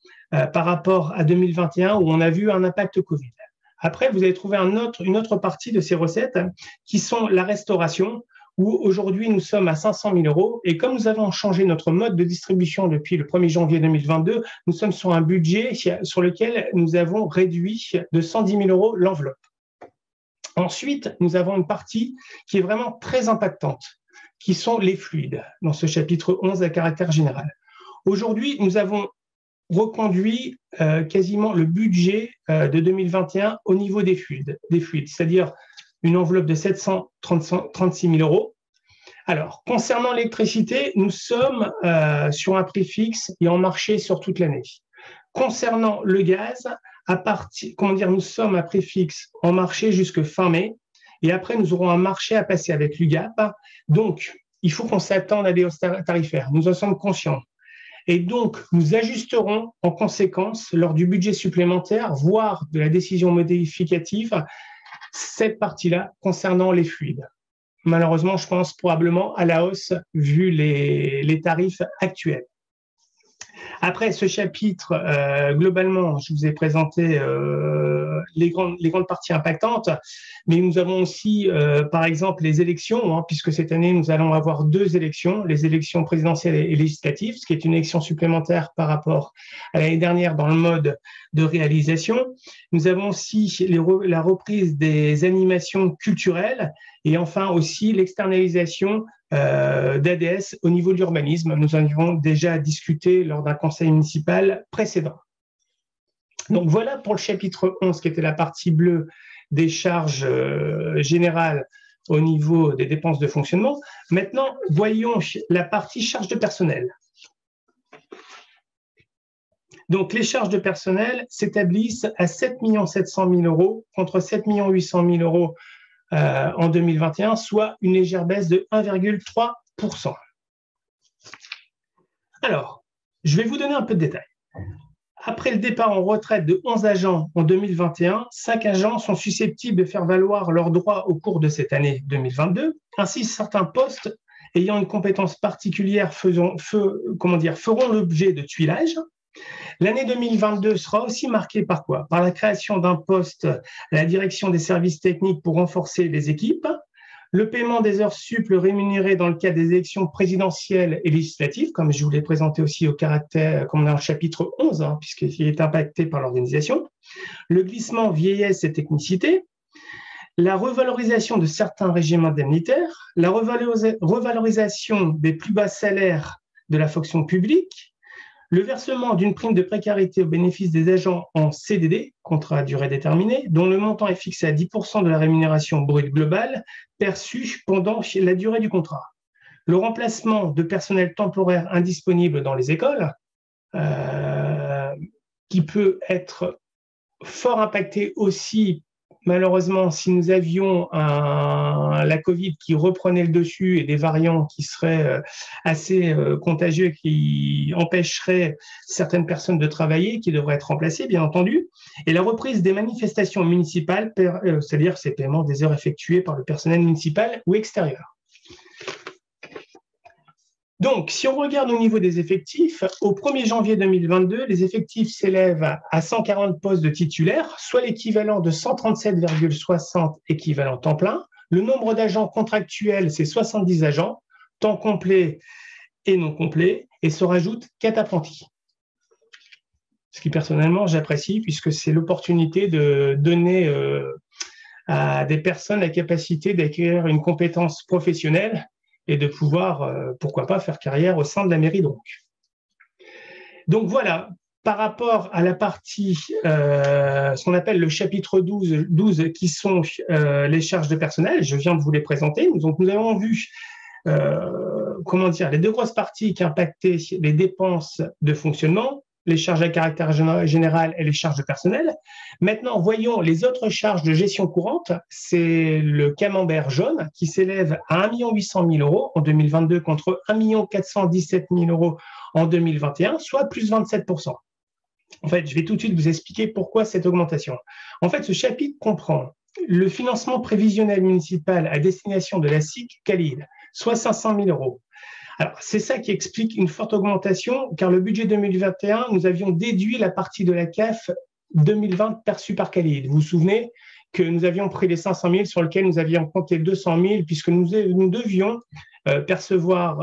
par rapport à 2021 où on a vu un impact Covid. Après, vous allez trouver une autre partie de ces recettes qui sont la restauration, où aujourd'hui nous sommes à 500 000 euros. Et comme nous avons changé notre mode de distribution depuis le 1er janvier 2022, nous sommes sur un budget sur lequel nous avons réduit de 110 000 euros l'enveloppe. Ensuite, nous avons une partie qui est vraiment très impactante, qui sont les fluides, dans ce chapitre 11 à caractère général. Aujourd'hui, nous avons reconduit quasiment le budget de 2021 au niveau des fluides, c'est-à-dire une enveloppe de 736 000 euros. Alors, concernant l'électricité, nous sommes sur un prix fixe et en marché sur toute l'année. Concernant le gaz, nous sommes à prix fixe en marché jusque fin mai et après, nous aurons un marché à passer avec l'UGAP. Donc, il faut qu'on s'attende à des hausses tarifaires. Nous en sommes conscients. Et donc, nous ajusterons en conséquence, lors du budget supplémentaire, voire de la décision modificative, cette partie-là concernant les fluides. Malheureusement, je pense probablement à la hausse vu les tarifs actuels. Après ce chapitre, globalement, je vous ai présenté les grandes parties impactantes, mais nous avons aussi, par exemple, les élections, puisque cette année, nous allons avoir deux élections, les élections présidentielles et législatives, ce qui est une élection supplémentaire par rapport à l'année dernière dans le mode de réalisation. Nous avons aussi la reprise des animations culturelles et enfin aussi l'externalisation d'ADS au niveau de l'urbanisme. Nous en avons déjà discuté lors d'un conseil municipal précédent. Donc voilà pour le chapitre 11 qui était la partie bleue des charges générales au niveau des dépenses de fonctionnement. Maintenant, voyons la partie charges de personnel. Donc, les charges de personnel s'établissent à 7 700 000 euros contre 7 800 000 euros en 2021, soit une légère baisse de 1,3%. Alors, je vais vous donner un peu de détails. Après le départ en retraite de 11 agents en 2021, 5 agents sont susceptibles de faire valoir leurs droits au cours de cette année 2022. Ainsi, certains postes ayant une compétence particulière feront l'objet de tuilage. L'année 2022 sera aussi marquée par quoi? Par la création d'un poste à la direction des services techniques pour renforcer les équipes, le paiement des heures sup rémunérées dans le cadre des élections présidentielles et législatives, comme je vous l'ai présenté aussi au caractère, comme dans le chapitre 11, puisqu'il est impacté par l'organisation, le glissement vieillesse et technicité, la revalorisation de certains régimes indemnitaires, la revalorisation des plus bas salaires de la fonction publique, le versement d'une prime de précarité au bénéfice des agents en CDD, contrat à durée déterminée, dont le montant est fixé à 10% de la rémunération brute globale perçue pendant la durée du contrat. Le remplacement de personnel temporaire indisponible dans les écoles, qui peut être fort impacté aussi, malheureusement, si nous avions la Covid qui reprenait le dessus et des variants qui seraient assez contagieux, qui empêcheraient certaines personnes de travailler, qui devraient être remplacées, bien entendu, et la reprise des manifestations municipales, c'est-à-dire ces paiements des heures effectuées par le personnel municipal ou extérieur. Donc, si on regarde au niveau des effectifs, au 1er janvier 2022, les effectifs s'élèvent à 140 postes de titulaires, soit l'équivalent de 137,60 équivalents temps plein. Le nombre d'agents contractuels, c'est 70 agents, temps complet et non complet, et se rajoutent 4 apprentis. Ce qui, personnellement, j'apprécie, puisque c'est l'opportunité de donner à des personnes la capacité d'acquérir une compétence professionnelle et de pouvoir, pourquoi pas, faire carrière au sein de la mairie donc. Donc voilà, par rapport à la partie, ce qu'on appelle le chapitre 12 qui sont les charges de personnel, je viens de vous les présenter. Donc nous avons vu, les deux grosses parties qui impactaient les dépenses de fonctionnement, les charges à caractère général et les charges de personnel. Maintenant, voyons les autres charges de gestion courante. C'est le camembert jaune qui s'élève à 1 800 000 euros en 2022 contre 1 417 000 euros en 2021, soit plus 27%. En fait, je vais tout de suite vous expliquer pourquoi cette augmentation. En fait, ce chapitre comprend le financement prévisionnel municipal à destination de la SIC Callid, soit 500 000 euros. Alors, c'est ça qui explique une forte augmentation, car le budget 2021, nous avions déduit la partie de la CAF 2020 perçue par Callid. Vous vous souvenez que nous avions pris les 500 000 sur lesquels nous avions compté 200 000, puisque nous devions percevoir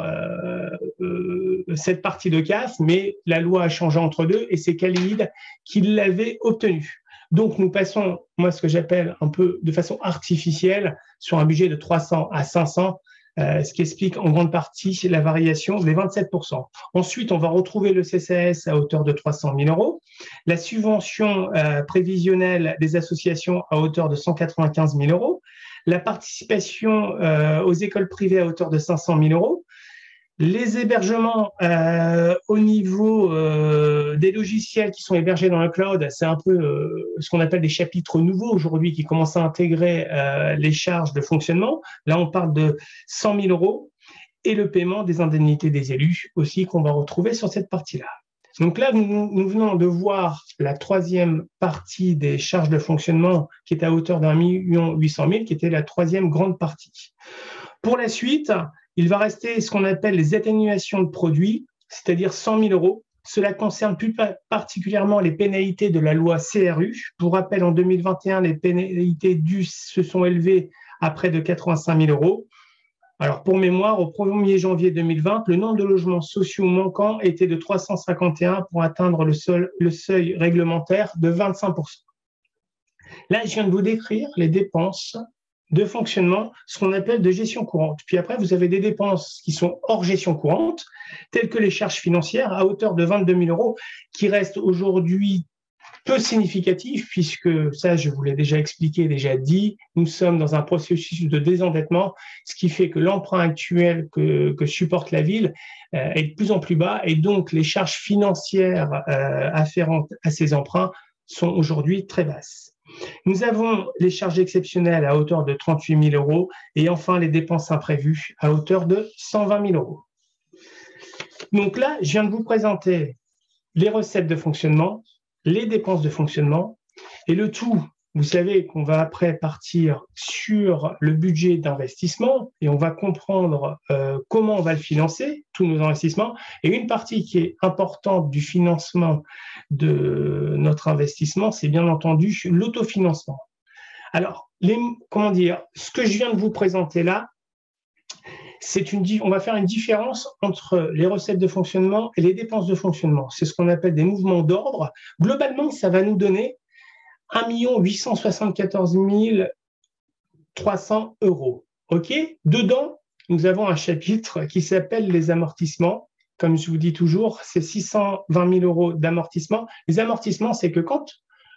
cette partie de CAF, mais la loi a changé entre deux et c'est Callid qui l'avait obtenue. Donc, nous passons, moi, ce que j'appelle un peu de façon artificielle, sur un budget de 300 à 500, ce qui explique en grande partie la variation des 27%. Ensuite, on va retrouver le CCAS à hauteur de 300 000 euros, la subvention prévisionnelle des associations à hauteur de 195 000 euros, la participation aux écoles privées à hauteur de 500 000 euros, les hébergements au niveau des logiciels qui sont hébergés dans le cloud, c'est un peu ce qu'on appelle des chapitres nouveaux aujourd'hui qui commencent à intégrer les charges de fonctionnement. Là, on parle de 100 000 euros et le paiement des indemnités des élus aussi qu'on va retrouver sur cette partie-là. Donc là, nous venons de voir la troisième partie des charges de fonctionnement qui est à hauteur d'1 800 000, qui était la troisième grande partie. Pour la suite, il va rester ce qu'on appelle les atténuations de produits, c'est-à-dire 100 000 euros. Cela concerne plus particulièrement les pénalités de la loi CRU. Pour rappel, en 2021, les pénalités dues se sont élevées à près de 85 000 euros. Alors, pour mémoire, au 1er janvier 2020, le nombre de logements sociaux manquants était de 351 pour atteindre le seuil réglementaire de 25%. Là, je viens de vous décrire les dépenses de fonctionnement, ce qu'on appelle de gestion courante. Puis après, vous avez des dépenses qui sont hors gestion courante, telles que les charges financières à hauteur de 22 000 euros, qui restent aujourd'hui peu significatif, puisque ça, je vous l'ai déjà expliqué, déjà dit, nous sommes dans un processus de désendettement, ce qui fait que l'emprunt actuel que supporte la ville est de plus en plus bas, et donc les charges financières afférentes à ces emprunts sont aujourd'hui très basses. Nous avons les charges exceptionnelles à hauteur de 38 000 euros, et enfin les dépenses imprévues à hauteur de 120 000 euros. Donc là, je viens de vous présenter les recettes de fonctionnement, les dépenses de fonctionnement, et le tout, vous savez qu'on va après partir sur le budget d'investissement, et on va comprendre comment on va le financer, tous nos investissements, et une partie qui est importante du financement de notre investissement, c'est bien entendu l'autofinancement. Alors, ce que je viens de vous présenter là, on va faire une différence entre les recettes de fonctionnement et les dépenses de fonctionnement. C'est ce qu'on appelle des mouvements d'ordre. Globalement, ça va nous donner 1 874 300 euros. OK ? Dedans, nous avons un chapitre qui s'appelle les amortissements. Comme je vous dis toujours, c'est 620 000 euros d'amortissement. Les amortissements, c'est que quand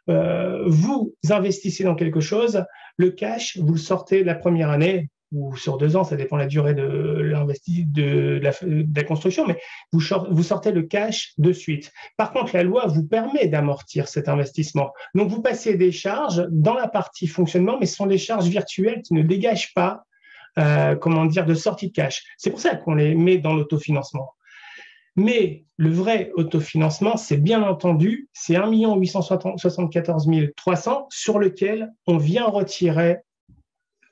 vous investissez dans quelque chose, le cash, vous le sortez la première année, ou sur 2 ans, ça dépend de la durée de la construction, mais vous sortez le cash de suite. Par contre, la loi vous permet d'amortir cet investissement. Donc, vous passez des charges dans la partie fonctionnement, mais ce sont des charges virtuelles qui ne dégagent pas, de sortie de cash. C'est pour ça qu'on les met dans l'autofinancement. Mais le vrai autofinancement, c'est bien entendu, c'est 1 874 300 sur lequel on vient retirer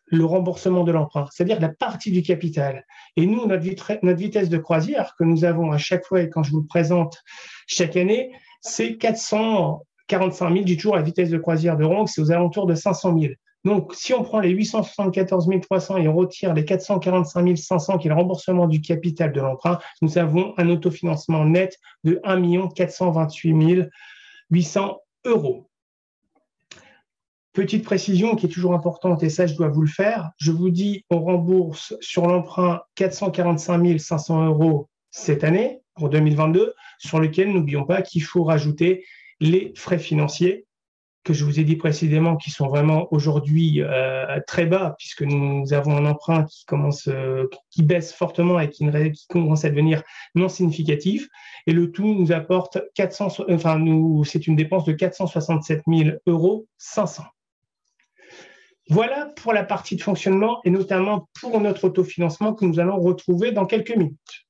le remboursement de l'emprunt, c'est-à-dire la partie du capital. Et nous, notre vitesse de croisière que nous avons à chaque fois, et quand je vous le présente chaque année, c'est 445 000, du toujours la vitesse de croisière de Ronc, c'est aux alentours de 500 000. Donc, si on prend les 874 300 et on retire les 445 500, qui est le remboursement du capital de l'emprunt, nous avons un autofinancement net de 1 428 800 euros. Petite précision qui est toujours importante, et ça, je dois vous le faire. Je vous dis, on rembourse sur l'emprunt 445 500 euros cette année, pour 2022, sur lequel, n'oublions pas qu'il faut rajouter les frais financiers que je vous ai dit précédemment, qui sont vraiment aujourd'hui très bas, puisque nous avons un emprunt qui baisse fortement et qui commence à devenir non significatif. Et le tout nous apporte c'est une dépense de 467 500 euros. Voilà pour la partie de fonctionnement et notamment pour notre autofinancement que nous allons retrouver dans quelques minutes.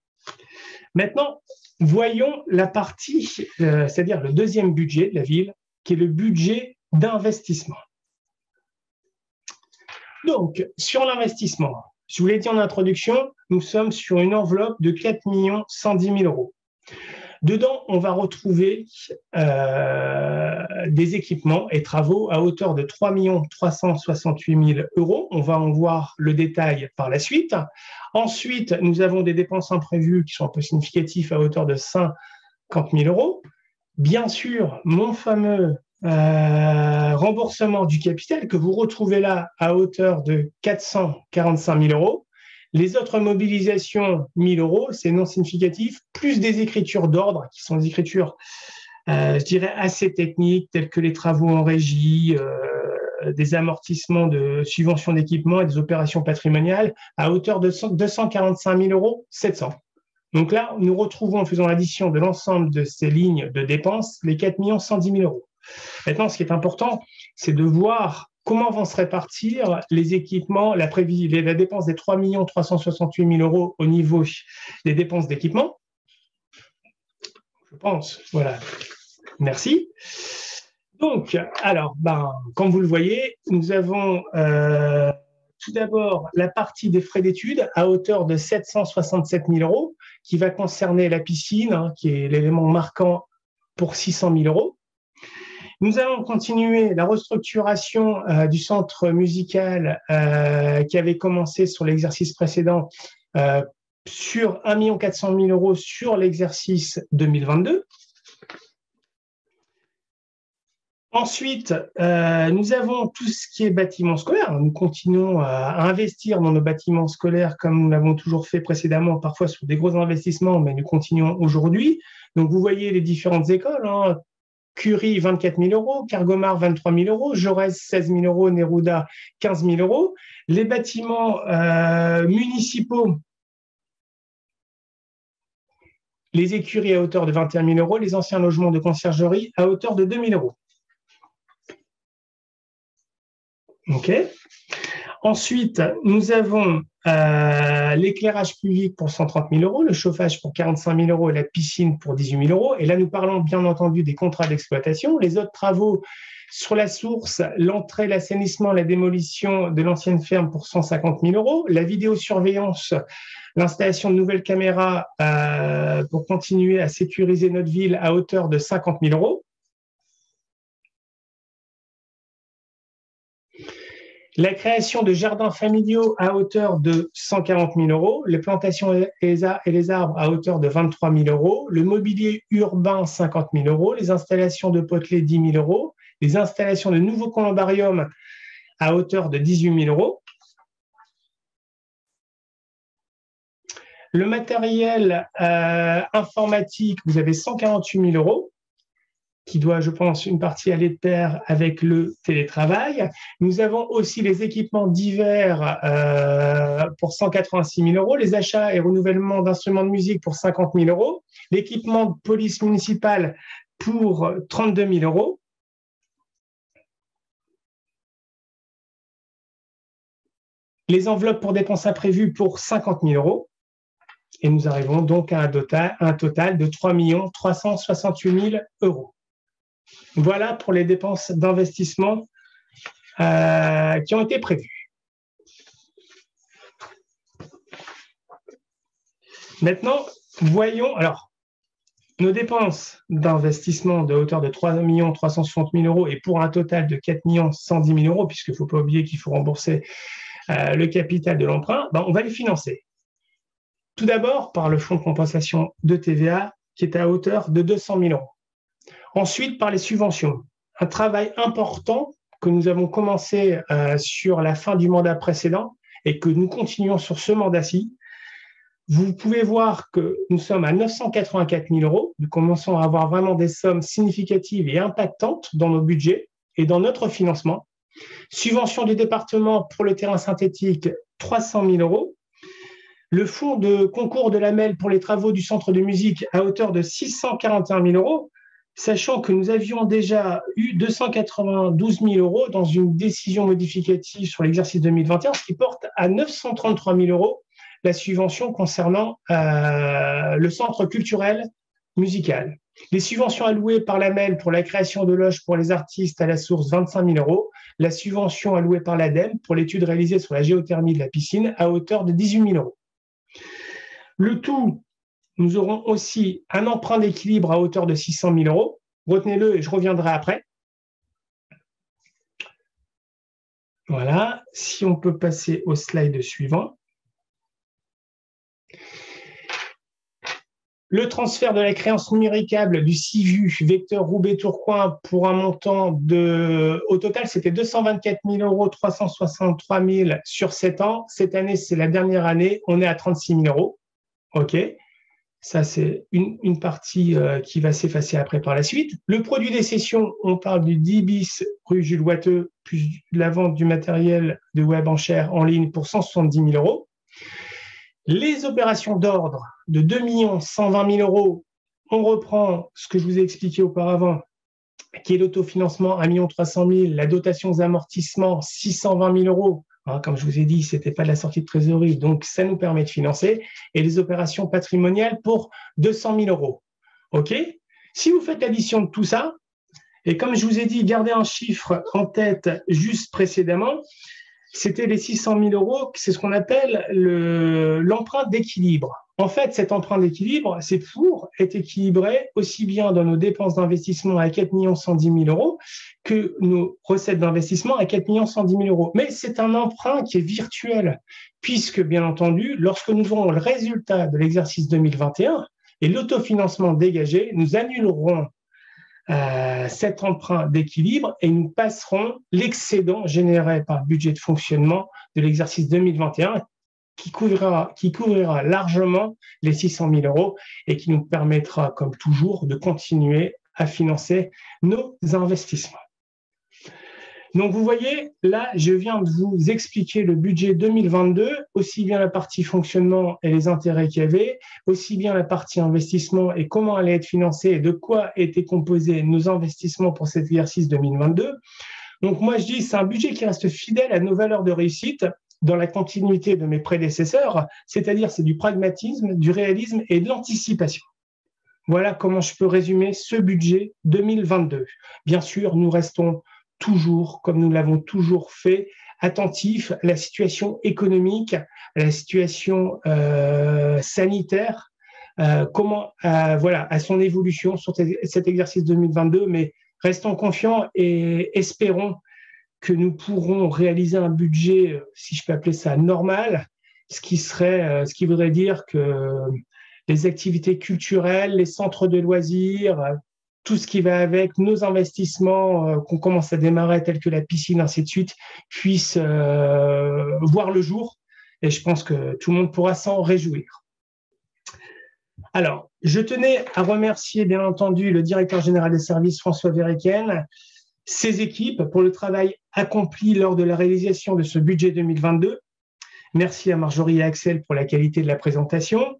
Maintenant, voyons la partie, c'est-à-dire le deuxième budget de la ville, qui est le budget d'investissement. Donc, sur l'investissement, je vous l'ai dit en introduction, nous sommes sur une enveloppe de 4 110 000 euros. Dedans, on va retrouver des équipements et travaux à hauteur de 3 368 000 euros. On va en voir le détail par la suite. Ensuite, nous avons des dépenses imprévues qui sont un peu significatives à hauteur de 50 000 euros. Bien sûr, mon fameux remboursement du capital que vous retrouvez là à hauteur de 445 000 euros. Les autres mobilisations, 1 000 euros, c'est non significatif, plus des écritures d'ordre, qui sont des écritures, je dirais, assez techniques, telles que les travaux en régie, des amortissements de subventions d'équipement et des opérations patrimoniales, à hauteur de 245 000 euros, 700. Donc là, nous retrouvons, en faisant l'addition de l'ensemble de ces lignes de dépenses, les 4 110 000 euros. Maintenant, ce qui est important, c'est de voir comment vont se répartir les équipements, la dépense des 3 368 000 euros au niveau des dépenses d'équipement. Je pense, voilà. Merci. Donc, alors, comme vous le voyez, nous avons tout d'abord la partie des frais d'études à hauteur de 767 000 euros, qui va concerner la piscine, qui est l'élément marquant pour 600 000 euros. Nous allons continuer la restructuration du centre musical qui avait commencé sur l'exercice précédent sur 1 400 000 euros sur l'exercice 2022. Ensuite, nous avons tout ce qui est bâtiments scolaires. Nous continuons à investir dans nos bâtiments scolaires comme nous l'avons toujours fait précédemment, parfois sur des gros investissements, mais nous continuons aujourd'hui. Donc, vous voyez les différentes écoles, Curie, 24 000 euros. Cargomar, 23 000 euros. Jaurès, 16 000 euros. Neruda, 15 000 euros. Les bâtiments municipaux, les écuries à hauteur de 21 000 euros. Les anciens logements de conciergerie à hauteur de 2 000 euros. OK. Ensuite, nous avons l'éclairage public pour 130 000 euros, le chauffage pour 45 000 euros et la piscine pour 18 000 euros. Et là, nous parlons bien entendu des contrats d'exploitation. Les autres travaux sur la source, l'entrée, l'assainissement, la démolition de l'ancienne ferme pour 150 000 euros, la vidéosurveillance, l'installation de nouvelles caméras pour continuer à sécuriser notre ville à hauteur de 50 000 euros. La création de jardins familiaux à hauteur de 140 000 euros, les plantations et les arbres à hauteur de 23 000 euros, le mobilier urbain 50 000 euros, les installations de potelets 10 000 euros, les installations de nouveaux columbariums à hauteur de 18 000 euros. Le matériel informatique, vous avez 148 000 euros. Qui doit, je pense, une partie aller de pair avec le télétravail. Nous avons aussi les équipements divers pour 186 000 euros, les achats et renouvellements d'instruments de musique pour 50 000 euros, l'équipement de police municipale pour 32 000 euros. Les enveloppes pour dépenses imprévues pour 50 000 euros. Et nous arrivons donc à un total de 3 368 000 euros. Voilà pour les dépenses d'investissement qui ont été prévues. Maintenant, voyons alors nos dépenses d'investissement de hauteur de 3 360 000 euros et pour un total de 4 110 000 euros, puisqu'il ne faut pas oublier qu'il faut rembourser le capital de l'emprunt, on va les financer. Tout d'abord par le fonds de compensation de TVA qui est à hauteur de 200 000 euros. Ensuite, par les subventions. Un travail important que nous avons commencé sur la fin du mandat précédent et que nous continuons sur ce mandat-ci. Vous pouvez voir que nous sommes à 984 000 euros. Nous commençons à avoir vraiment des sommes significatives et impactantes dans nos budgets et dans notre financement. Subvention du département pour le terrain synthétique, 300 000 euros. Le fonds de concours de la MEL pour les travaux du centre de musique à hauteur de 641 000 euros. Sachant que nous avions déjà eu 292 000 euros dans une décision modificative sur l'exercice 2021, ce qui porte à 933 000 euros la subvention concernant le centre culturel musical. Les subventions allouées par la MEL pour la création de loges pour les artistes à la source, 25 000 euros. La subvention allouée par l'ADEME pour l'étude réalisée sur la géothermie de la piscine à hauteur de 18 000 euros. Le tout, nous aurons aussi un emprunt d'équilibre à hauteur de 600 000 euros. Retenez-le et je reviendrai après. Voilà. Si on peut passer au slide suivant. Le transfert de la créance numéricable du CIVU, vecteur Roubaix-Tourcoing, pour un montant de, au total, c'était 224 363 000 sur 7 ans. Cette année, c'est la dernière année, on est à 36 000 euros. OK. Ça, c'est une partie qui va s'effacer après par la suite. Le produit des cessions, on parle du 10 bis rue Jules Watteux, plus la vente du matériel de web enchères en ligne pour 170 000 euros. Les opérations d'ordre de 2 120 000 euros, on reprend ce que je vous ai expliqué auparavant, qui est l'autofinancement 1 300 000, la dotation aux amortissements 620 000 euros. Comme je vous ai dit, ce n'était pas de la sortie de trésorerie, donc ça nous permet de financer. Et les opérations patrimoniales pour 200 000 euros. OK ? Si vous faites l'addition de tout ça, et comme je vous ai dit, gardez un chiffre en tête juste précédemment, c'était les 600 000 euros, c'est ce qu'on appelle l'emprunt d'équilibre. En fait, cet emprunt d'équilibre, c'est pour être équilibré aussi bien dans nos dépenses d'investissement à 4 110 000 euros que nos recettes d'investissement à 4 110 000 euros. Mais c'est un emprunt qui est virtuel, puisque, bien entendu, lorsque nous aurons le résultat de l'exercice 2021 et l'autofinancement dégagé, nous annulerons cet emprunt d'équilibre et nous passerons l'excédent généré par le budget de fonctionnement de l'exercice 2021 qui couvrira largement les 600 000 euros et qui nous permettra, comme toujours, de continuer à financer nos investissements. Donc, vous voyez, là, je viens de vous expliquer le budget 2022, aussi bien la partie fonctionnement et les intérêts qu'il y avait, aussi bien la partie investissement et comment allait être financé et de quoi étaient composés nos investissements pour cet exercice 2022. Donc, moi, je dis c'est un budget qui reste fidèle à nos valeurs de réussite dans la continuité de mes prédécesseurs, c'est-à-dire c'est du pragmatisme, du réalisme et de l'anticipation. Voilà comment je peux résumer ce budget 2022. Bien sûr, nous restons toujours, comme nous l'avons toujours fait, attentifs à la situation économique, à la situation sanitaire, à son évolution sur cet exercice 2022, mais restons confiants et espérons que nous pourrons réaliser un budget, si je peux appeler ça normal, ce qui voudrait dire que les activités culturelles, les centres de loisirs, tout ce qui va avec, nos investissements qu'on commence à démarrer, tels que la piscine, ainsi de suite, puissent voir le jour. Et je pense que tout le monde pourra s'en réjouir. Alors, je tenais à remercier, bien entendu, le directeur général des services, François Verreken, ses équipes pour le travail accompli lors de la réalisation de ce budget 2022. Merci à Marjorie et Axel pour la qualité de la présentation.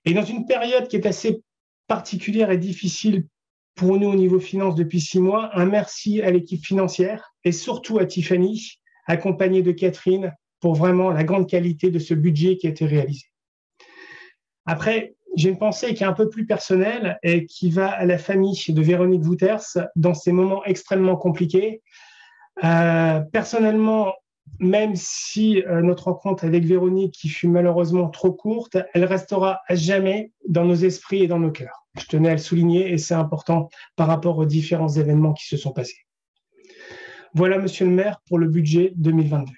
Et dans une période qui est assez particulière et difficile pour nous au niveau finance depuis 6 mois, un merci à l'équipe financière et surtout à Tiffany, accompagnée de Catherine, pour vraiment la grande qualité de ce budget qui a été réalisé. Après, j'ai une pensée qui est un peu plus personnelle et qui va à la famille de Véronique Wouters dans ces moments extrêmement compliqués. Personnellement, même si notre rencontre avec Véronique, qui fut malheureusement trop courte, elle restera à jamais dans nos esprits et dans nos cœurs. Je tenais à le souligner et c'est important par rapport aux différents événements qui se sont passés. Voilà, Monsieur le maire, pour le budget 2022.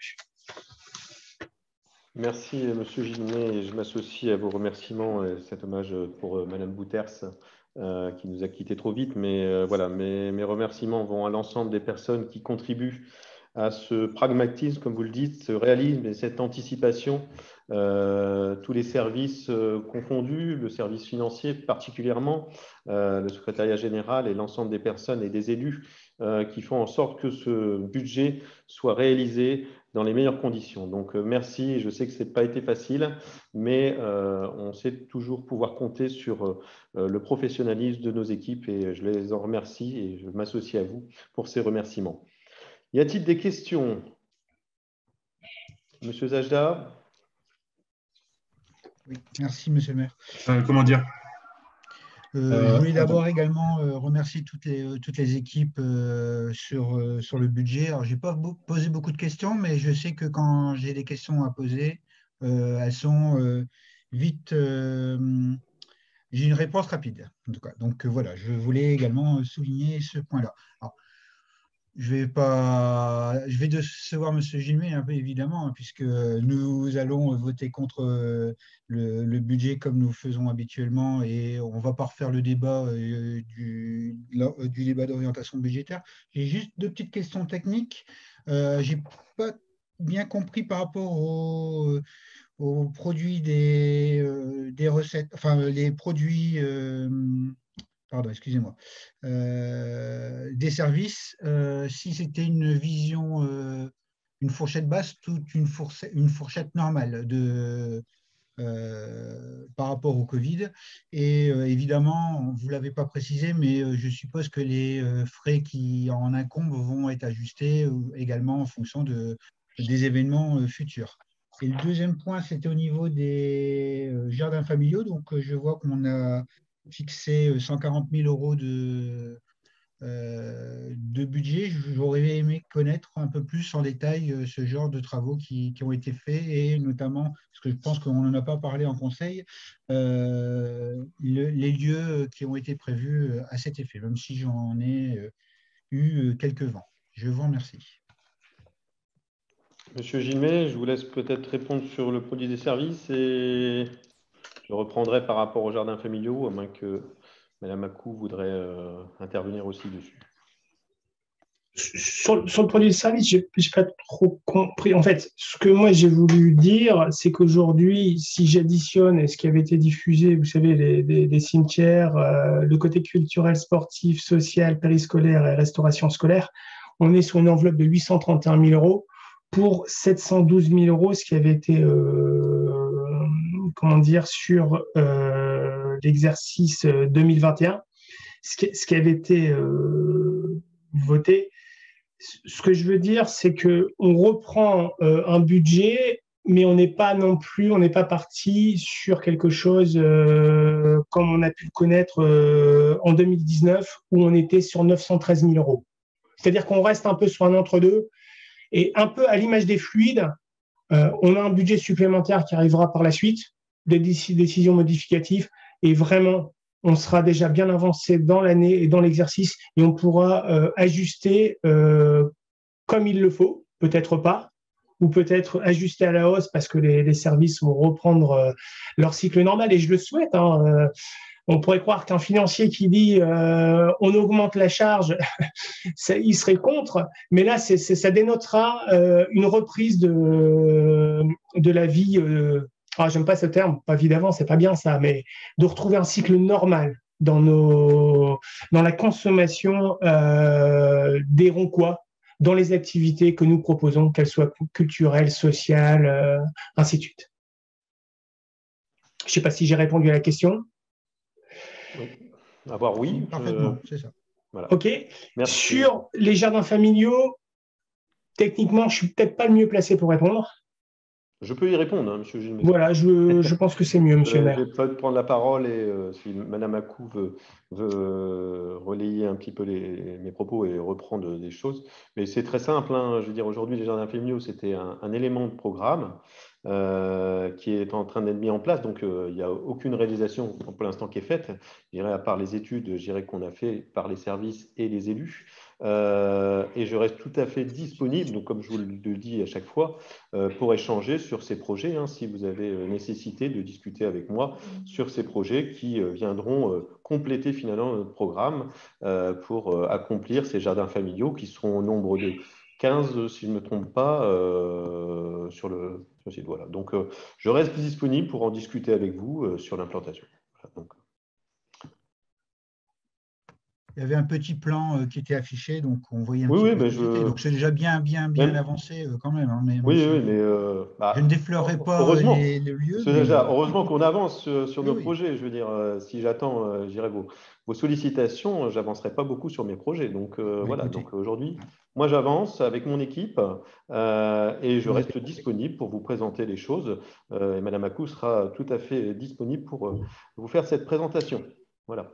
Merci, Monsieur Gilmet. Je m'associe à vos remerciements et cet hommage pour Madame Wouters qui nous a quittés trop vite. Mais voilà, mes remerciements vont à l'ensemble des personnes qui contribuent à ce pragmatisme, comme vous le dites, ce réalisme et cette anticipation, tous les services confondus, le service financier particulièrement, le secrétariat général et l'ensemble des personnes et des élus qui font en sorte que ce budget soit réalisé dans les meilleures conditions. Donc merci, je sais que ce n'a pas été facile, mais on sait toujours pouvoir compter sur le professionnalisme de nos équipes et je les en remercie et je m'associe à vous pour ces remerciements. Y a-t-il des questions? Monsieur Zajda? Oui, merci, Monsieur le maire. Comment dire? Je voulais d'abord également remercier toutes les équipes sur le budget. Alors, je n'ai pas posé beaucoup de questions, mais je sais que quand j'ai des questions à poser, elles sont vite. J'ai une réponse rapide, en tout cas. Donc, voilà, je voulais également souligner ce point-là. Alors, je vais décevoir M. Gilmet un peu évidemment, hein, puisque nous allons voter contre le budget comme nous faisons habituellement et on ne va pas refaire le débat du débat d'orientation budgétaire. J'ai juste 2 petites questions techniques. Je n'ai pas bien compris par rapport aux produits des recettes, enfin les produits. Pardon, excusez-moi, des services, si c'était une vision, une fourchette basse, toute une fourchette normale par rapport au Covid. Et évidemment, vous ne l'avez pas précisé, mais je suppose que les frais qui en incombent vont être ajustés également en fonction des événements futurs. Et le deuxième point, c'était au niveau des jardins familiaux. Donc, je vois qu'on a fixé 140 000 € de budget. J'aurais aimé connaître un peu plus en détail ce genre de travaux qui ont été faits et notamment, parce que je pense qu'on n'en a pas parlé en conseil, les lieux qui ont été prévus à cet effet, même si j'en ai eu quelques-uns. Je vous remercie. Monsieur Gilmet, je vous laisse peut-être répondre sur le produit des services et je reprendrai par rapport aux jardins familiaux, à moins que Madame Macou voudrait intervenir aussi dessus. sur le produit de service, j'ai pas trop compris. En fait, ce que moi j'ai voulu dire, c'est qu'aujourd'hui, si j'additionne ce qui avait été diffusé, vous savez, des cimetières, le côté culturel, sportif, social, périscolaire et restauration scolaire, on est sur une enveloppe de 831 000 euros pour 712 000 euros, ce qui avait été, comment dire, sur l'exercice 2021, ce qui avait été voté. Ce que je veux dire, c'est qu'on reprend un budget, mais on n'est pas non plus, on n'est pas parti sur quelque chose comme on a pu le connaître en 2019, où on était sur 913 000 euros. C'est-à-dire qu'on reste un peu sur un entre-deux, et un peu à l'image des fluides, on a un budget supplémentaire qui arrivera par la suite, des décisions modificatives, et vraiment, on sera déjà bien avancé dans l'année et dans l'exercice et on pourra ajuster comme il le faut, peut-être pas, ou peut-être ajuster à la hausse parce que les services vont reprendre leur cycle normal et je le souhaite. On pourrait croire qu'un financier qui dit on augmente la charge, il serait contre, mais là, ça dénotera une reprise de la vie. J'aime pas ce terme, pas vie d'avant, c'est pas bien ça, mais de retrouver un cycle normal dans la consommation des ronds-quoi, dans les activités que nous proposons, qu'elles soient culturelles, sociales, ainsi de suite. Je ne sais pas si j'ai répondu à la question. Oui. À voir, oui. Parfaitement, c'est ça. Voilà. OK. Merci. Sur les jardins familiaux, techniquement, je ne suis peut-être pas le mieux placé pour répondre. Je peux y répondre, hein, M. Gilles. Voilà, je pense que c'est mieux, M. le maire. Je vais peut-être prendre la parole et si Mme Acou veut relayer un petit peu mes propos et reprendre des choses. Mais c'est très simple. Hein, je veux dire, aujourd'hui, les jardins familiaux, c'était un élément de programme qui est en train d'être mis en place. Donc, il n'y a aucune réalisation pour l'instant qui est faite. Je dirais, à part les études qu'on a fait par les services et les élus. Et je reste tout à fait disponible, donc comme je vous le dis à chaque fois, pour échanger sur ces projets, hein, si vous avez nécessité de discuter avec moi sur ces projets qui viendront compléter finalement notre programme pour accomplir ces jardins familiaux qui seront au nombre de 15, si je ne me trompe pas, sur le site. Voilà. Donc, je reste disponible pour en discuter avec vous sur l'implantation. Voilà, donc. Il y avait un petit plan qui était affiché, donc on voyait un Oui, petit oui, peu mais ce que c'était. Donc c'est déjà bien avancé quand même. Hein, mais oui, oui, mais je ne déflorerai pas heureusement, les lieux. mais déjà, heureusement qu'on avance sur nos oui. projets. Je veux dire, si j'attends, vos sollicitations, je n'avancerai pas beaucoup sur mes projets. Donc voilà. Écoutez. Donc aujourd'hui, moi j'avance avec mon équipe et je reste disponible pour vous présenter les choses. Et Mme Acou sera tout à fait disponible pour vous faire cette présentation. Voilà.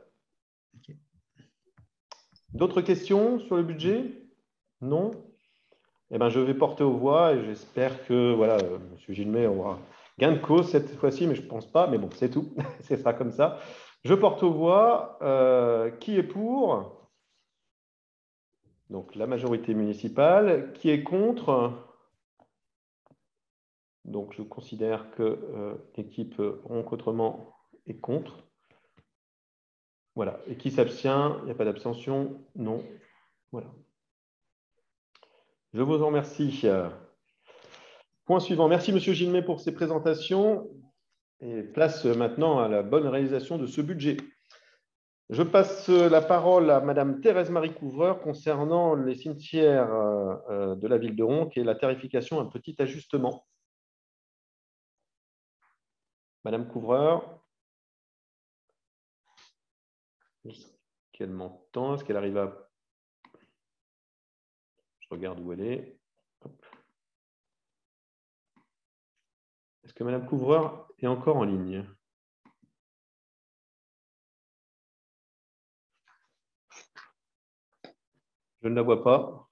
Okay. D'autres questions sur le budget? Non? Eh ben, je vais porter aux voix et j'espère que voilà, M. Gilmet aura gain de cause cette fois-ci, mais je ne pense pas. Mais bon, c'est tout. Ce sera comme ça. Je porte aux voix. Qui est pour? Donc, la majorité municipale. Qui est contre? Donc, je considère que l'équipe Ronc Autrement est contre. Voilà. Et qui s'abstient? Il n'y a pas d'abstention? Non. Voilà. Je vous en remercie. Point suivant. Merci, M. Gilmet, pour ces présentations. Et place maintenant à la bonne réalisation de ce budget. Je passe la parole à Mme Thérèse-Marie Couvreur concernant les cimetières de la ville de Ronc et la tarification, un petit ajustement. Madame Couvreur, est-ce qu'elle m'entend? Est-ce qu'elle arrive à... Je regarde où elle est. Hop. Est-ce que Madame Couvreur est encore en ligne? Je ne la vois pas.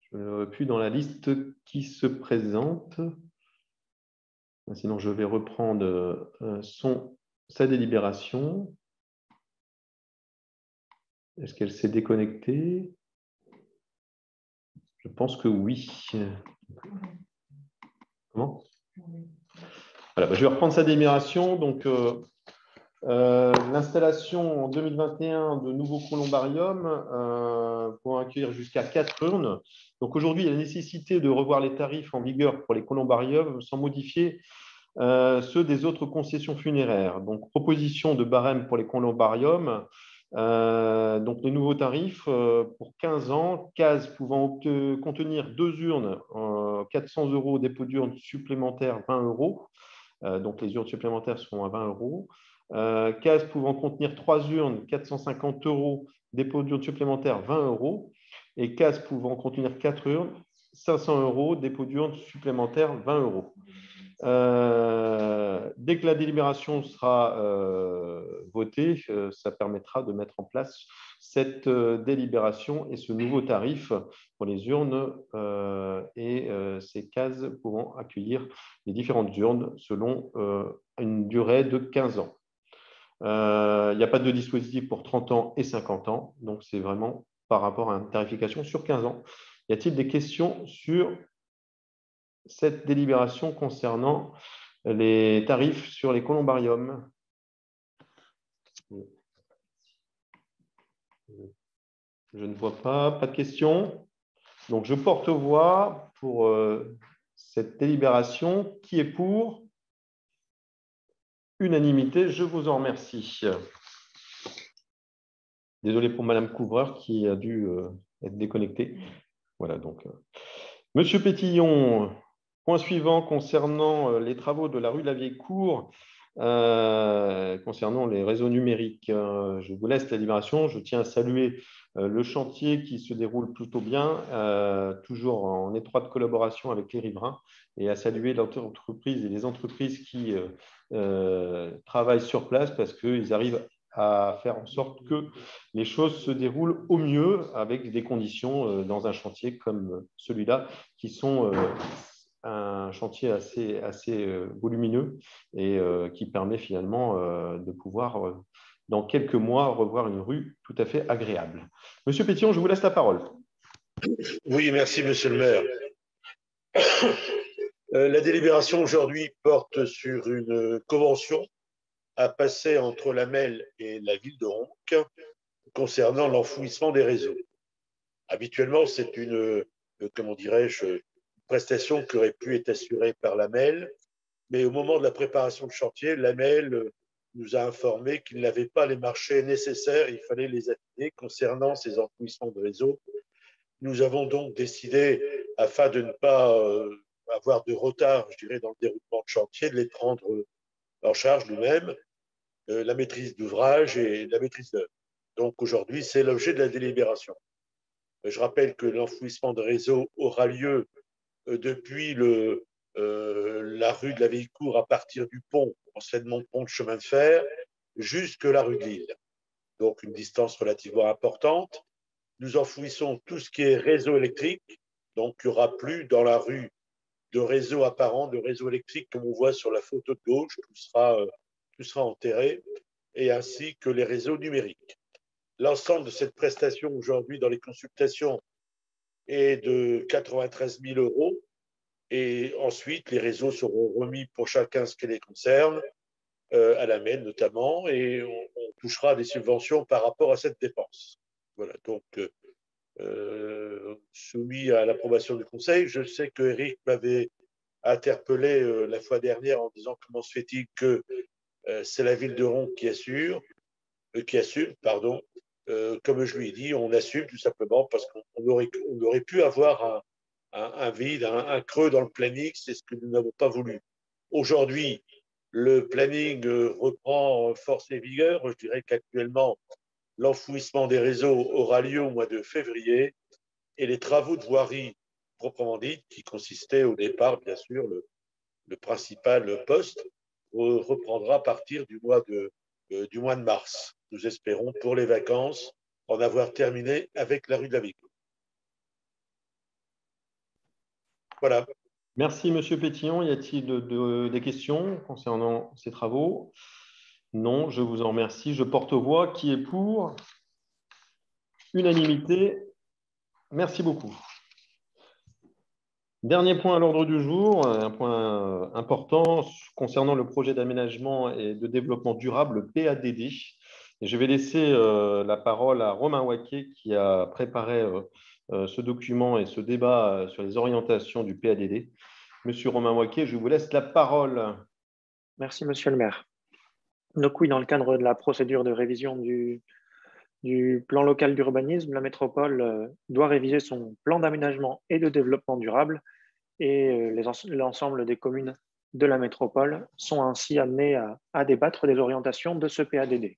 Je ne la vois plus dans la liste qui se présente. Sinon, je vais reprendre sa délibération. Est-ce qu'elle s'est déconnectée? Je pense que oui. Comment? Voilà, je vais reprendre sa délibération. Donc, l'installation en 2021 de nouveaux columbariums pour accueillir jusqu'à 4 urnes. Donc, aujourd'hui, il y a la nécessité de revoir les tarifs en vigueur pour les columbariums sans modifier ceux des autres concessions funéraires. Donc, proposition de barème pour les columbariums. Donc, les nouveaux tarifs pour 15 ans, cases pouvant contenir 2 urnes, 400 €, dépôt d'urnes supplémentaires, 20 €. Donc, les urnes supplémentaires seront à 20 €. Cases pouvant contenir 3 urnes, 450 €, dépôt d'urnes supplémentaires, 20 €. Et cases pouvant contenir 4 urnes, 500 €, dépôt d'urnes supplémentaires, 20 €. Dès que la délibération sera votée, ça permettra de mettre en place cette délibération et ce nouveau tarif pour les urnes et ces cases pouvant accueillir les différentes urnes selon une durée de 15 ans. Il n'y a pas de dispositif pour 30 ans et 50 ans, donc c'est vraiment par rapport à une tarification sur 15 ans. Y a-t-il des questions sur cette délibération concernant les tarifs sur les columbariums? Je ne vois pas de questions. Donc, je porte voix pour cette délibération. Qui est pour? Unanimité, je vous en remercie. Désolé pour Madame Couvreur qui a dû être déconnectée. Voilà, donc. Monsieur Pétillon, point suivant concernant les travaux de la rue de la Vieille Cour, concernant les réseaux numériques. Je vous laisse la délibération. Je tiens à saluer le chantier qui se déroule plutôt bien, toujours en étroite collaboration avec les riverains, et à saluer l'entreprise et les entreprises qui travaillent sur place parce qu'ils arrivent à faire en sorte que les choses se déroulent au mieux avec des conditions dans un chantier comme celui-là, qui sont un chantier assez volumineux et qui permet finalement de pouvoir, dans quelques mois, revoir une rue tout à fait agréable. Monsieur Pétillon, je vous laisse la parole. Oui, merci, monsieur le maire. La délibération aujourd'hui porte sur une convention à passer entre la MEL et la ville de Ronques concernant l'enfouissement des réseaux. Habituellement, c'est une, comment dirais-je, prestation qui aurait pu être assurée par la MEL, mais au moment de la préparation du chantier, la MEL nous a informé qu'il n'avait pas les marchés nécessaires, il fallait les affiner concernant ces enfouissements de réseaux. Nous avons donc décidé, afin de ne pas avoir de retard, je dirais, dans le déroulement de chantier, de les prendre en charge nous-mêmes, la maîtrise d'ouvrage et la maîtrise d'œuvre. Donc aujourd'hui, c'est l'objet de la délibération. Je rappelle que l'enfouissement de réseau aura lieu depuis la rue de la Vieille Cour à partir du pont, anciennement pont de chemin de fer, jusque la rue de Lille. Donc une distance relativement importante. Nous enfouissons tout ce qui est réseau électrique. Donc il n'y aura plus dans la rue de réseau apparent, de réseau électrique comme on voit sur la photo de gauche. Tout sera enterré, et ainsi que les réseaux numériques. L'ensemble de cette prestation aujourd'hui dans les consultations est de 93 000 €. Et ensuite, les réseaux seront remis pour chacun ce qui les concerne, à la MEL notamment, et on touchera des subventions par rapport à cette dépense. Voilà, donc soumis à l'approbation du Conseil. Je sais que Eric m'avait interpellé la fois dernière en disant comment se fait-il que c'est la ville de Ronques qui assume, comme je lui ai dit, on assume tout simplement parce qu'on aurait pu avoir un vide, un creux dans le planning, c'est ce que nous n'avons pas voulu. Aujourd'hui, le planning reprend force et vigueur. Je dirais qu'actuellement, l'enfouissement des réseaux aura lieu au mois de février et les travaux de voirie proprement dits, qui consistaient au départ, bien sûr, le principal poste, reprendra à partir du mois de mars. Nous espérons, pour les vacances, en avoir terminé avec la rue de la Vieille Cour. Voilà. Merci, Monsieur Pétillon. Y a-t-il des questions concernant ces travaux? Non, je vous en remercie. Je porte voix. Qui est pour? Unanimité. Merci beaucoup. Dernier point à l'ordre du jour, un point important concernant le projet d'aménagement et de développement durable, le PADD. Et je vais laisser la parole à Romain Waquet qui a préparé ce document et ce débat sur les orientations du PADD. Monsieur Romain Waquet, je vous laisse la parole. Merci, monsieur le maire. Donc oui, dans le cadre de la procédure de révision du plan local d'urbanisme, la métropole doit réviser son plan d'aménagement et de développement durable et l'ensemble des communes de la métropole sont ainsi amenées à débattre des orientations de ce PADD. Donc,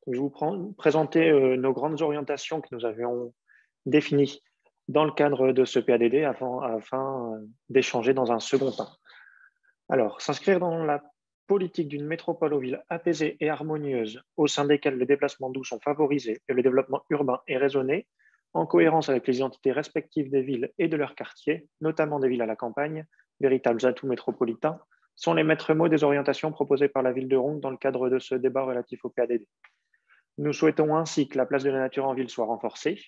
je vais vous présenter nos grandes orientations que nous avions définies dans le cadre de ce PADD afin d'échanger dans un second temps. Alors, s'inscrire dans la politique d'une métropole aux villes apaisées et harmonieuses, au sein desquelles les déplacements doux sont favorisés et le développement urbain est raisonné, en cohérence avec les identités respectives des villes et de leurs quartiers, notamment des villes à la campagne, véritables atouts métropolitains, sont les maîtres mots des orientations proposées par la ville de Ronques dans le cadre de ce débat relatif au PADD. Nous souhaitons ainsi que la place de la nature en ville soit renforcée,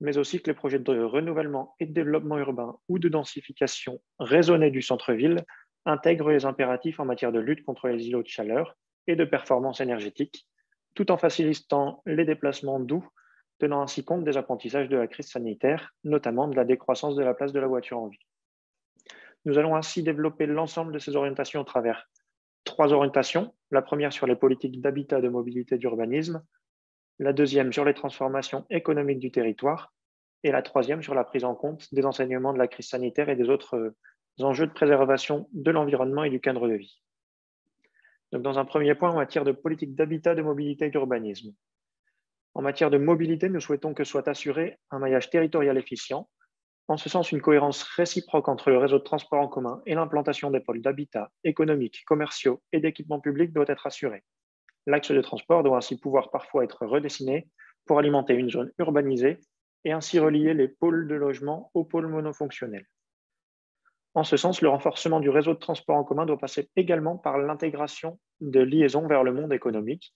mais aussi que les projets de renouvellement et de développement urbain ou de densification raisonnée du centre-ville intègrent les impératifs en matière de lutte contre les îlots de chaleur et de performance énergétique, tout en facilitant les déplacements doux, tenant ainsi compte des apprentissages de la crise sanitaire, notamment de la décroissance de la place de la voiture en ville. Nous allons ainsi développer l'ensemble de ces orientations au travers 3 orientations. La première sur les politiques d'habitat, de mobilité, d'urbanisme, la deuxième sur les transformations économiques du territoire et la troisième sur la prise en compte des enseignements de la crise sanitaire et des autres enjeux de préservation de l'environnement et du cadre de vie. Donc, dans un premier point, en matière de politique d'habitat, de mobilité et d'urbanisme. En matière de mobilité, nous souhaitons que soit assuré un maillage territorial efficient. En ce sens, une cohérence réciproque entre le réseau de transport en commun et l'implantation des pôles d'habitat économiques, commerciaux et d'équipements publics doit être assurée. L'axe de transport doit ainsi pouvoir parfois être redessiné pour alimenter une zone urbanisée et ainsi relier les pôles de logement aux pôles monofonctionnels. En ce sens, le renforcement du réseau de transport en commun doit passer également par l'intégration de liaisons vers le monde économique,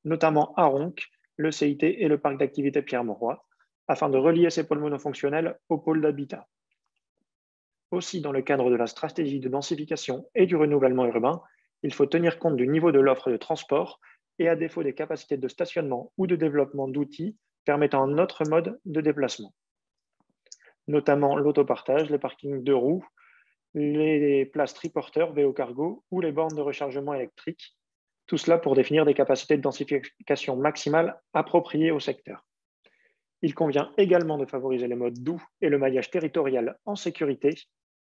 notamment à Ronques, le CIT et le parc d'activités Pierre-Mauroy, afin de relier ces pôles monofonctionnels aux pôles d'habitat. Aussi, dans le cadre de la stratégie de densification et du renouvellement urbain, il faut tenir compte du niveau de l'offre de transport et à défaut des capacités de stationnement ou de développement d'outils permettant un autre mode de déplacement, notamment l'autopartage, les parkings 2 roues, les places triporteurs, VO cargo ou les bornes de rechargement électrique. Tout cela pour définir des capacités de densification maximale appropriées au secteur. Il convient également de favoriser les modes doux et le maillage territorial en sécurité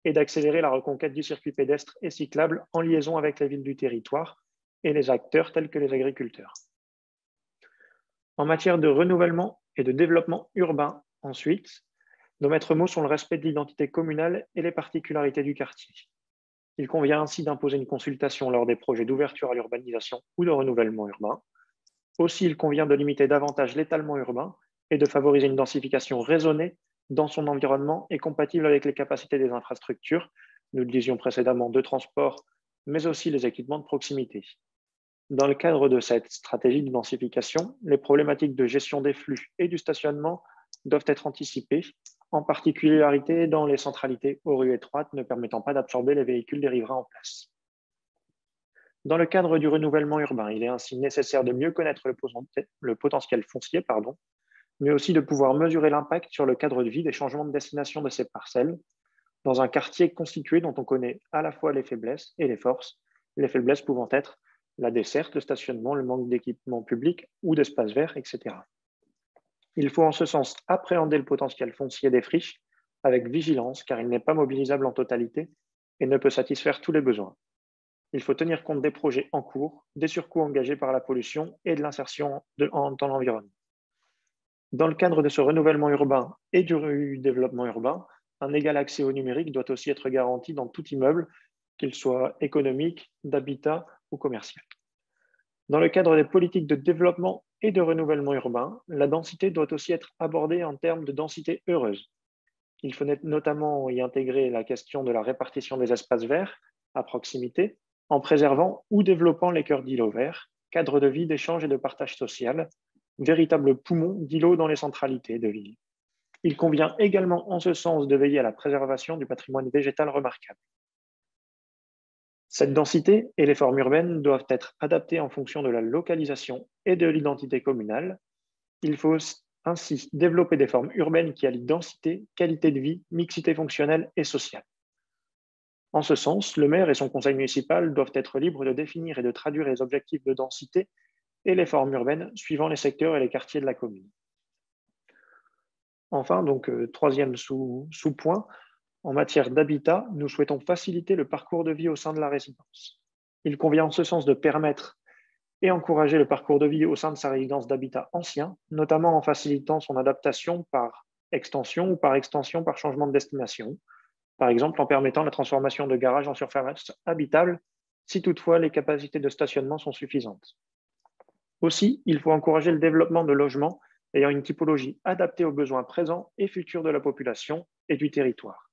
et d'accélérer la reconquête du circuit pédestre et cyclable en liaison avec les villes du territoire et les acteurs tels que les agriculteurs. En matière de renouvellement et de développement urbain, ensuite, nos maîtres mots sont le respect de l'identité communale et les particularités du quartier. Il convient ainsi d'imposer une consultation lors des projets d'ouverture à l'urbanisation ou de renouvellement urbain. Aussi, il convient de limiter davantage l'étalement urbain et de favoriser une densification raisonnée dans son environnement et compatible avec les capacités des infrastructures, nous le disions précédemment, de transport, mais aussi les équipements de proximité. Dans le cadre de cette stratégie de densification, les problématiques de gestion des flux et du stationnement doivent être anticipées, en particularité dans les centralités aux rues étroites ne permettant pas d'absorber les véhicules des riverains en place. Dans le cadre du renouvellement urbain, il est ainsi nécessaire de mieux connaître le potentiel foncier, mais aussi de pouvoir mesurer l'impact sur le cadre de vie des changements de destination de ces parcelles dans un quartier constitué dont on connaît à la fois les faiblesses et les forces, les faiblesses pouvant être la desserte, le stationnement, le manque d'équipements publics ou d'espaces verts, etc. Il faut en ce sens appréhender le potentiel foncier des friches avec vigilance car il n'est pas mobilisable en totalité et ne peut satisfaire tous les besoins. Il faut tenir compte des projets en cours, des surcoûts engagés par la pollution et de l'insertion dans l'environnement. Dans le cadre de ce renouvellement urbain et du développement urbain, un égal accès au numérique doit aussi être garanti dans tout immeuble, qu'il soit économique, d'habitat ou commercial. Dans le cadre des politiques de développement et de renouvellement urbain, la densité doit aussi être abordée en termes de densité heureuse. Il faut notamment y intégrer la question de la répartition des espaces verts à proximité, en préservant ou développant les cœurs d'îlots verts, cadres de vie, d'échange et de partage social, véritables poumons d'îlots dans les centralités de ville. Il convient également en ce sens de veiller à la préservation du patrimoine végétal remarquable. Cette densité et les formes urbaines doivent être adaptées en fonction de la localisation et de l'identité communale. Il faut ainsi développer des formes urbaines qui allient densité, qualité de vie, mixité fonctionnelle et sociale. En ce sens, le maire et son conseil municipal doivent être libres de définir et de traduire les objectifs de densité et les formes urbaines suivant les secteurs et les quartiers de la commune. Enfin, donc, troisième sous-point, en matière d'habitat, nous souhaitons faciliter le parcours de vie au sein de la résidence. Il convient en ce sens de permettre et encourager le parcours de vie au sein de sa résidence d'habitat ancien, notamment en facilitant son adaptation par extension ou par extension par changement de destination, par exemple en permettant la transformation de garages en surface habitable, si toutefois les capacités de stationnement sont suffisantes. Aussi, il faut encourager le développement de logements ayant une typologie adaptée aux besoins présents et futurs de la population et du territoire,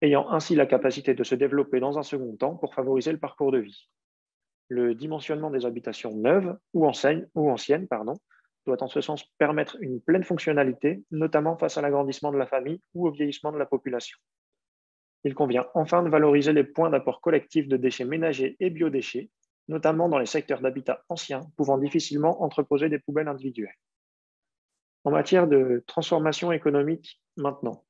ayant ainsi la capacité de se développer dans un second temps pour favoriser le parcours de vie. Le dimensionnement des habitations neuves ou anciennes doit en ce sens permettre une pleine fonctionnalité, notamment face à l'agrandissement de la famille ou au vieillissement de la population. Il convient enfin de valoriser les points d'apport collectif de déchets ménagers et biodéchets, notamment dans les secteurs d'habitat anciens, pouvant difficilement entreposer des poubelles individuelles. En matière de transformation économique maintenant,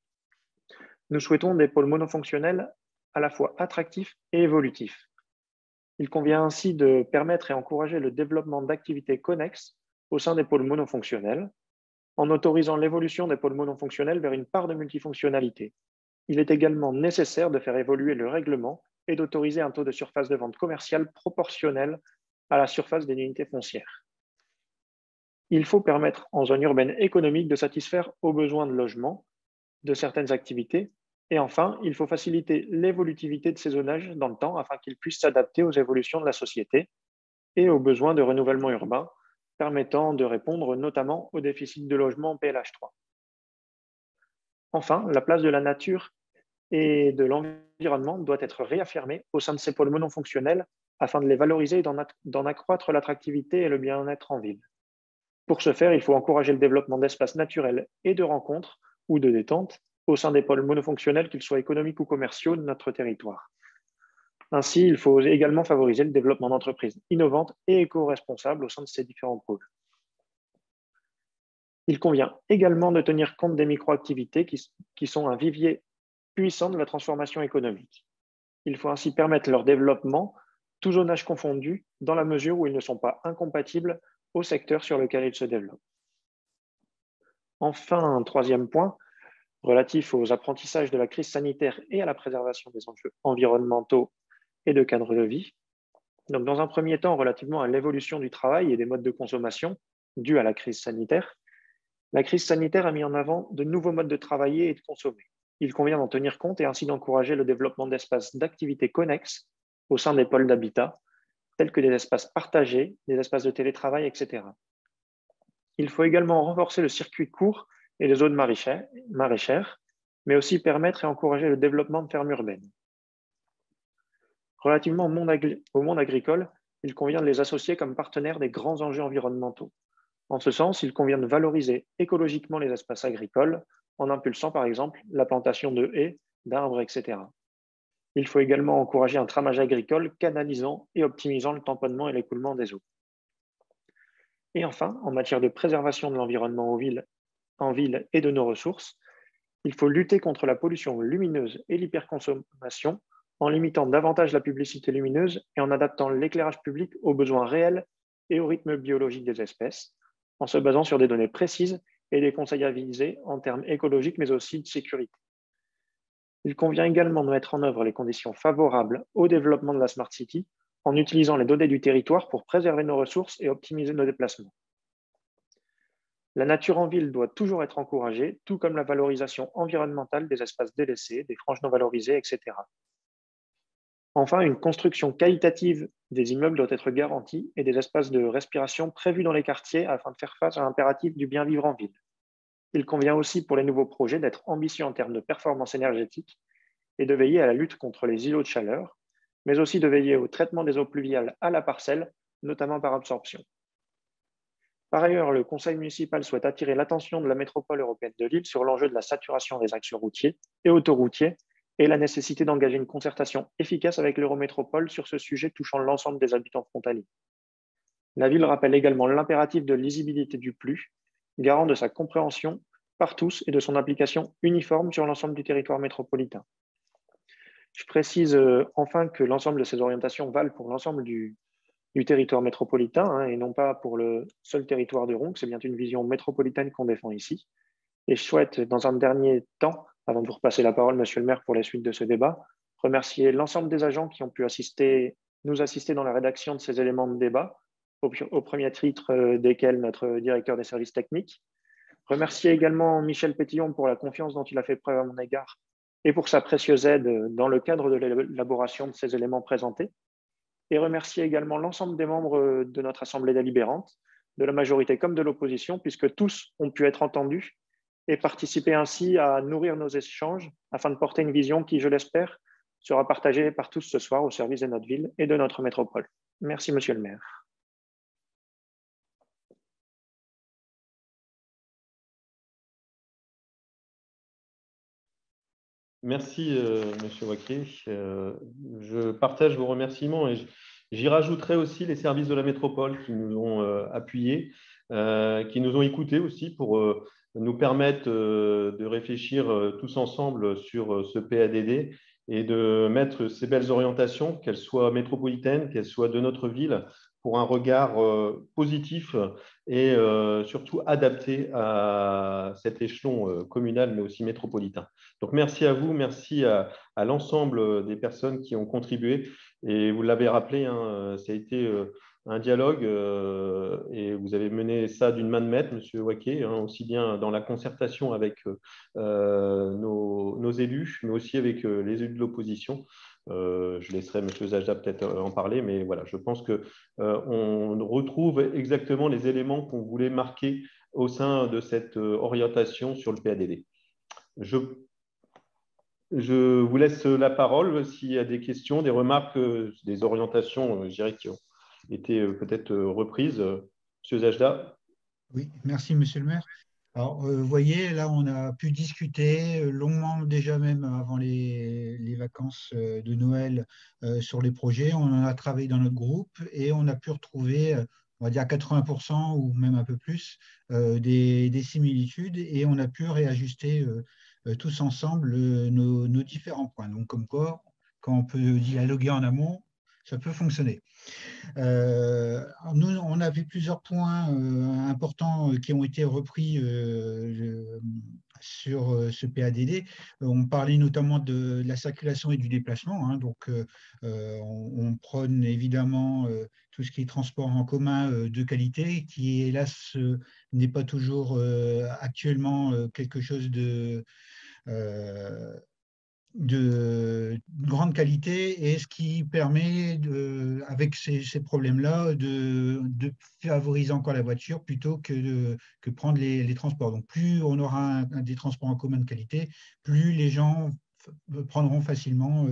nous souhaitons des pôles monofonctionnels à la fois attractifs et évolutifs. Il convient ainsi de permettre et encourager le développement d'activités connexes au sein des pôles monofonctionnels, en autorisant l'évolution des pôles monofonctionnels vers une part de multifonctionnalité. Il est également nécessaire de faire évoluer le règlement et d'autoriser un taux de surface de vente commerciale proportionnel à la surface des unités foncières. Il faut permettre en zone urbaine économique de satisfaire aux besoins de logement de certaines activités. Et enfin, il faut faciliter l'évolutivité de ces zonages dans le temps afin qu'ils puissent s'adapter aux évolutions de la société et aux besoins de renouvellement urbain, permettant de répondre notamment au déficit de logement en PLH3. Enfin, la place de la nature et de l'environnement doit être réaffirmée au sein de ces pôles monofonctionnels afin de les valoriser et d'en accroître l'attractivité et le bien-être en ville. Pour ce faire, il faut encourager le développement d'espaces naturels et de rencontres ou de détente au sein des pôles monofonctionnels, qu'ils soient économiques ou commerciaux, de notre territoire. Ainsi, il faut également favoriser le développement d'entreprises innovantes et éco-responsables au sein de ces différents pôles. Il convient également de tenir compte des micro-activités qui sont un vivier puissant de la transformation économique. Il faut ainsi permettre leur développement, tous zonages confondus, dans la mesure où ils ne sont pas incompatibles au secteur sur lequel ils se développent. Enfin, un troisième point, relatif aux apprentissages de la crise sanitaire et à la préservation des enjeux environnementaux et de cadre de vie. Donc, dans un premier temps, relativement à l'évolution du travail et des modes de consommation dus à la crise sanitaire, la crise sanitaire a mis en avant de nouveaux modes de travailler et de consommer. Il convient d'en tenir compte et ainsi d'encourager le développement d'espaces d'activités connexes au sein des pôles d'habitat, tels que des espaces partagés, des espaces de télétravail, etc. Il faut également renforcer le circuit court et les zones maraîchères, mais aussi permettre et encourager le développement de fermes urbaines. Relativement au monde agricole, il convient de les associer comme partenaires des grands enjeux environnementaux. En ce sens, il convient de valoriser écologiquement les espaces agricoles en impulsant par exemple la plantation de haies, d'arbres, etc. Il faut également encourager un tramage agricole canalisant et optimisant le tamponnement et l'écoulement des eaux. Et enfin, en matière de préservation de l'environnement en ville et de nos ressources, il faut lutter contre la pollution lumineuse et l'hyperconsommation en limitant davantage la publicité lumineuse et en adaptant l'éclairage public aux besoins réels et au rythme biologique des espèces, en se basant sur des données précises et des conseils avisés en termes écologiques, mais aussi de sécurité. Il convient également de mettre en œuvre les conditions favorables au développement de la Smart City en utilisant les données du territoire pour préserver nos ressources et optimiser nos déplacements. La nature en ville doit toujours être encouragée, tout comme la valorisation environnementale des espaces délaissés, des franges non valorisées, etc. Enfin, une construction qualitative des immeubles doit être garantie et des espaces de respiration prévus dans les quartiers afin de faire face à l'impératif du bien vivre en ville. Il convient aussi pour les nouveaux projets d'être ambitieux en termes de performance énergétique et de veiller à la lutte contre les îlots de chaleur, mais aussi de veiller au traitement des eaux pluviales à la parcelle, notamment par absorption. Par ailleurs, le conseil municipal souhaite attirer l'attention de la métropole européenne de Lille sur l'enjeu de la saturation des axes routiers et autoroutiers et la nécessité d'engager une concertation efficace avec l'Eurométropole sur ce sujet touchant l'ensemble des habitants frontaliers. La ville rappelle également l'impératif de lisibilité du PLU, garant de sa compréhension par tous et de son application uniforme sur l'ensemble du territoire métropolitain. Je précise enfin que l'ensemble de ces orientations valent pour l'ensemble du territoire métropolitain et non pas pour le seul territoire de Ronc. C'est bien une vision métropolitaine qu'on défend ici. Et je souhaite, dans un dernier temps, avant de vous repasser la parole, Monsieur le maire, pour la suite de ce débat, remercier l'ensemble des agents qui ont pu nous assister dans la rédaction de ces éléments de débat, au premier titre desquels notre directeur des services techniques. Remercier également Michel Pétillon pour la confiance dont il a fait preuve à mon égard et pour sa précieuse aide dans le cadre de l'élaboration de ces éléments présentés. Et remercier également l'ensemble des membres de notre Assemblée délibérante, de la majorité comme de l'opposition, puisque tous ont pu être entendus et participer ainsi à nourrir nos échanges afin de porter une vision qui, je l'espère, sera partagée par tous ce soir au service de notre ville et de notre métropole. Merci, Monsieur le maire. Merci, Monsieur Waquet. Je partage vos remerciements et j'y rajouterai aussi les services de la métropole qui nous ont appuyés, qui nous ont écoutés aussi pour nous permettre de réfléchir tous ensemble sur ce PADD et de mettre ces belles orientations, qu'elles soient métropolitaines, qu'elles soient de notre ville, pour un regard positif et surtout adapté à cet échelon communal, mais aussi métropolitain. Donc, merci à vous, merci à l'ensemble des personnes qui ont contribué. Et vous l'avez rappelé, ça a été un dialogue et vous avez mené ça d'une main de maître, Monsieur Waquet, aussi bien dans la concertation avec nos élus, mais aussi avec les élus de l'opposition. Je laisserai M. Zajda peut-être en parler, mais voilà, je pense qu'on retrouve exactement les éléments qu'on voulait marquer au sein de cette orientation sur le PADD. Je vous laisse la parole s'il y a des questions, des remarques, des orientations, je dirais, qui ont été peut-être reprises. M. Zajda. Oui, merci, Monsieur le maire. Alors, vous voyez, là, on a pu discuter longuement, déjà même avant les vacances de Noël, sur les projets. On en a travaillé dans notre groupe et on a pu retrouver, on va dire 80% ou même un peu plus, des similitudes et on a pu réajuster tous ensemble nos différents points. Donc, comme quoi, quand on peut dialoguer en amont, ça peut fonctionner. Nous, on avait plusieurs points importants qui ont été repris sur ce PADD. On parlait notamment de la circulation et du déplacement. Donc, on prône évidemment tout ce qui est transport en commun de qualité, qui hélas n'est pas toujours actuellement quelque chose de grande qualité et ce qui permet, avec ces problèmes-là, de favoriser encore la voiture plutôt que prendre les transports. Donc, plus on aura des transports en commun de qualité, plus les gens prendront facilement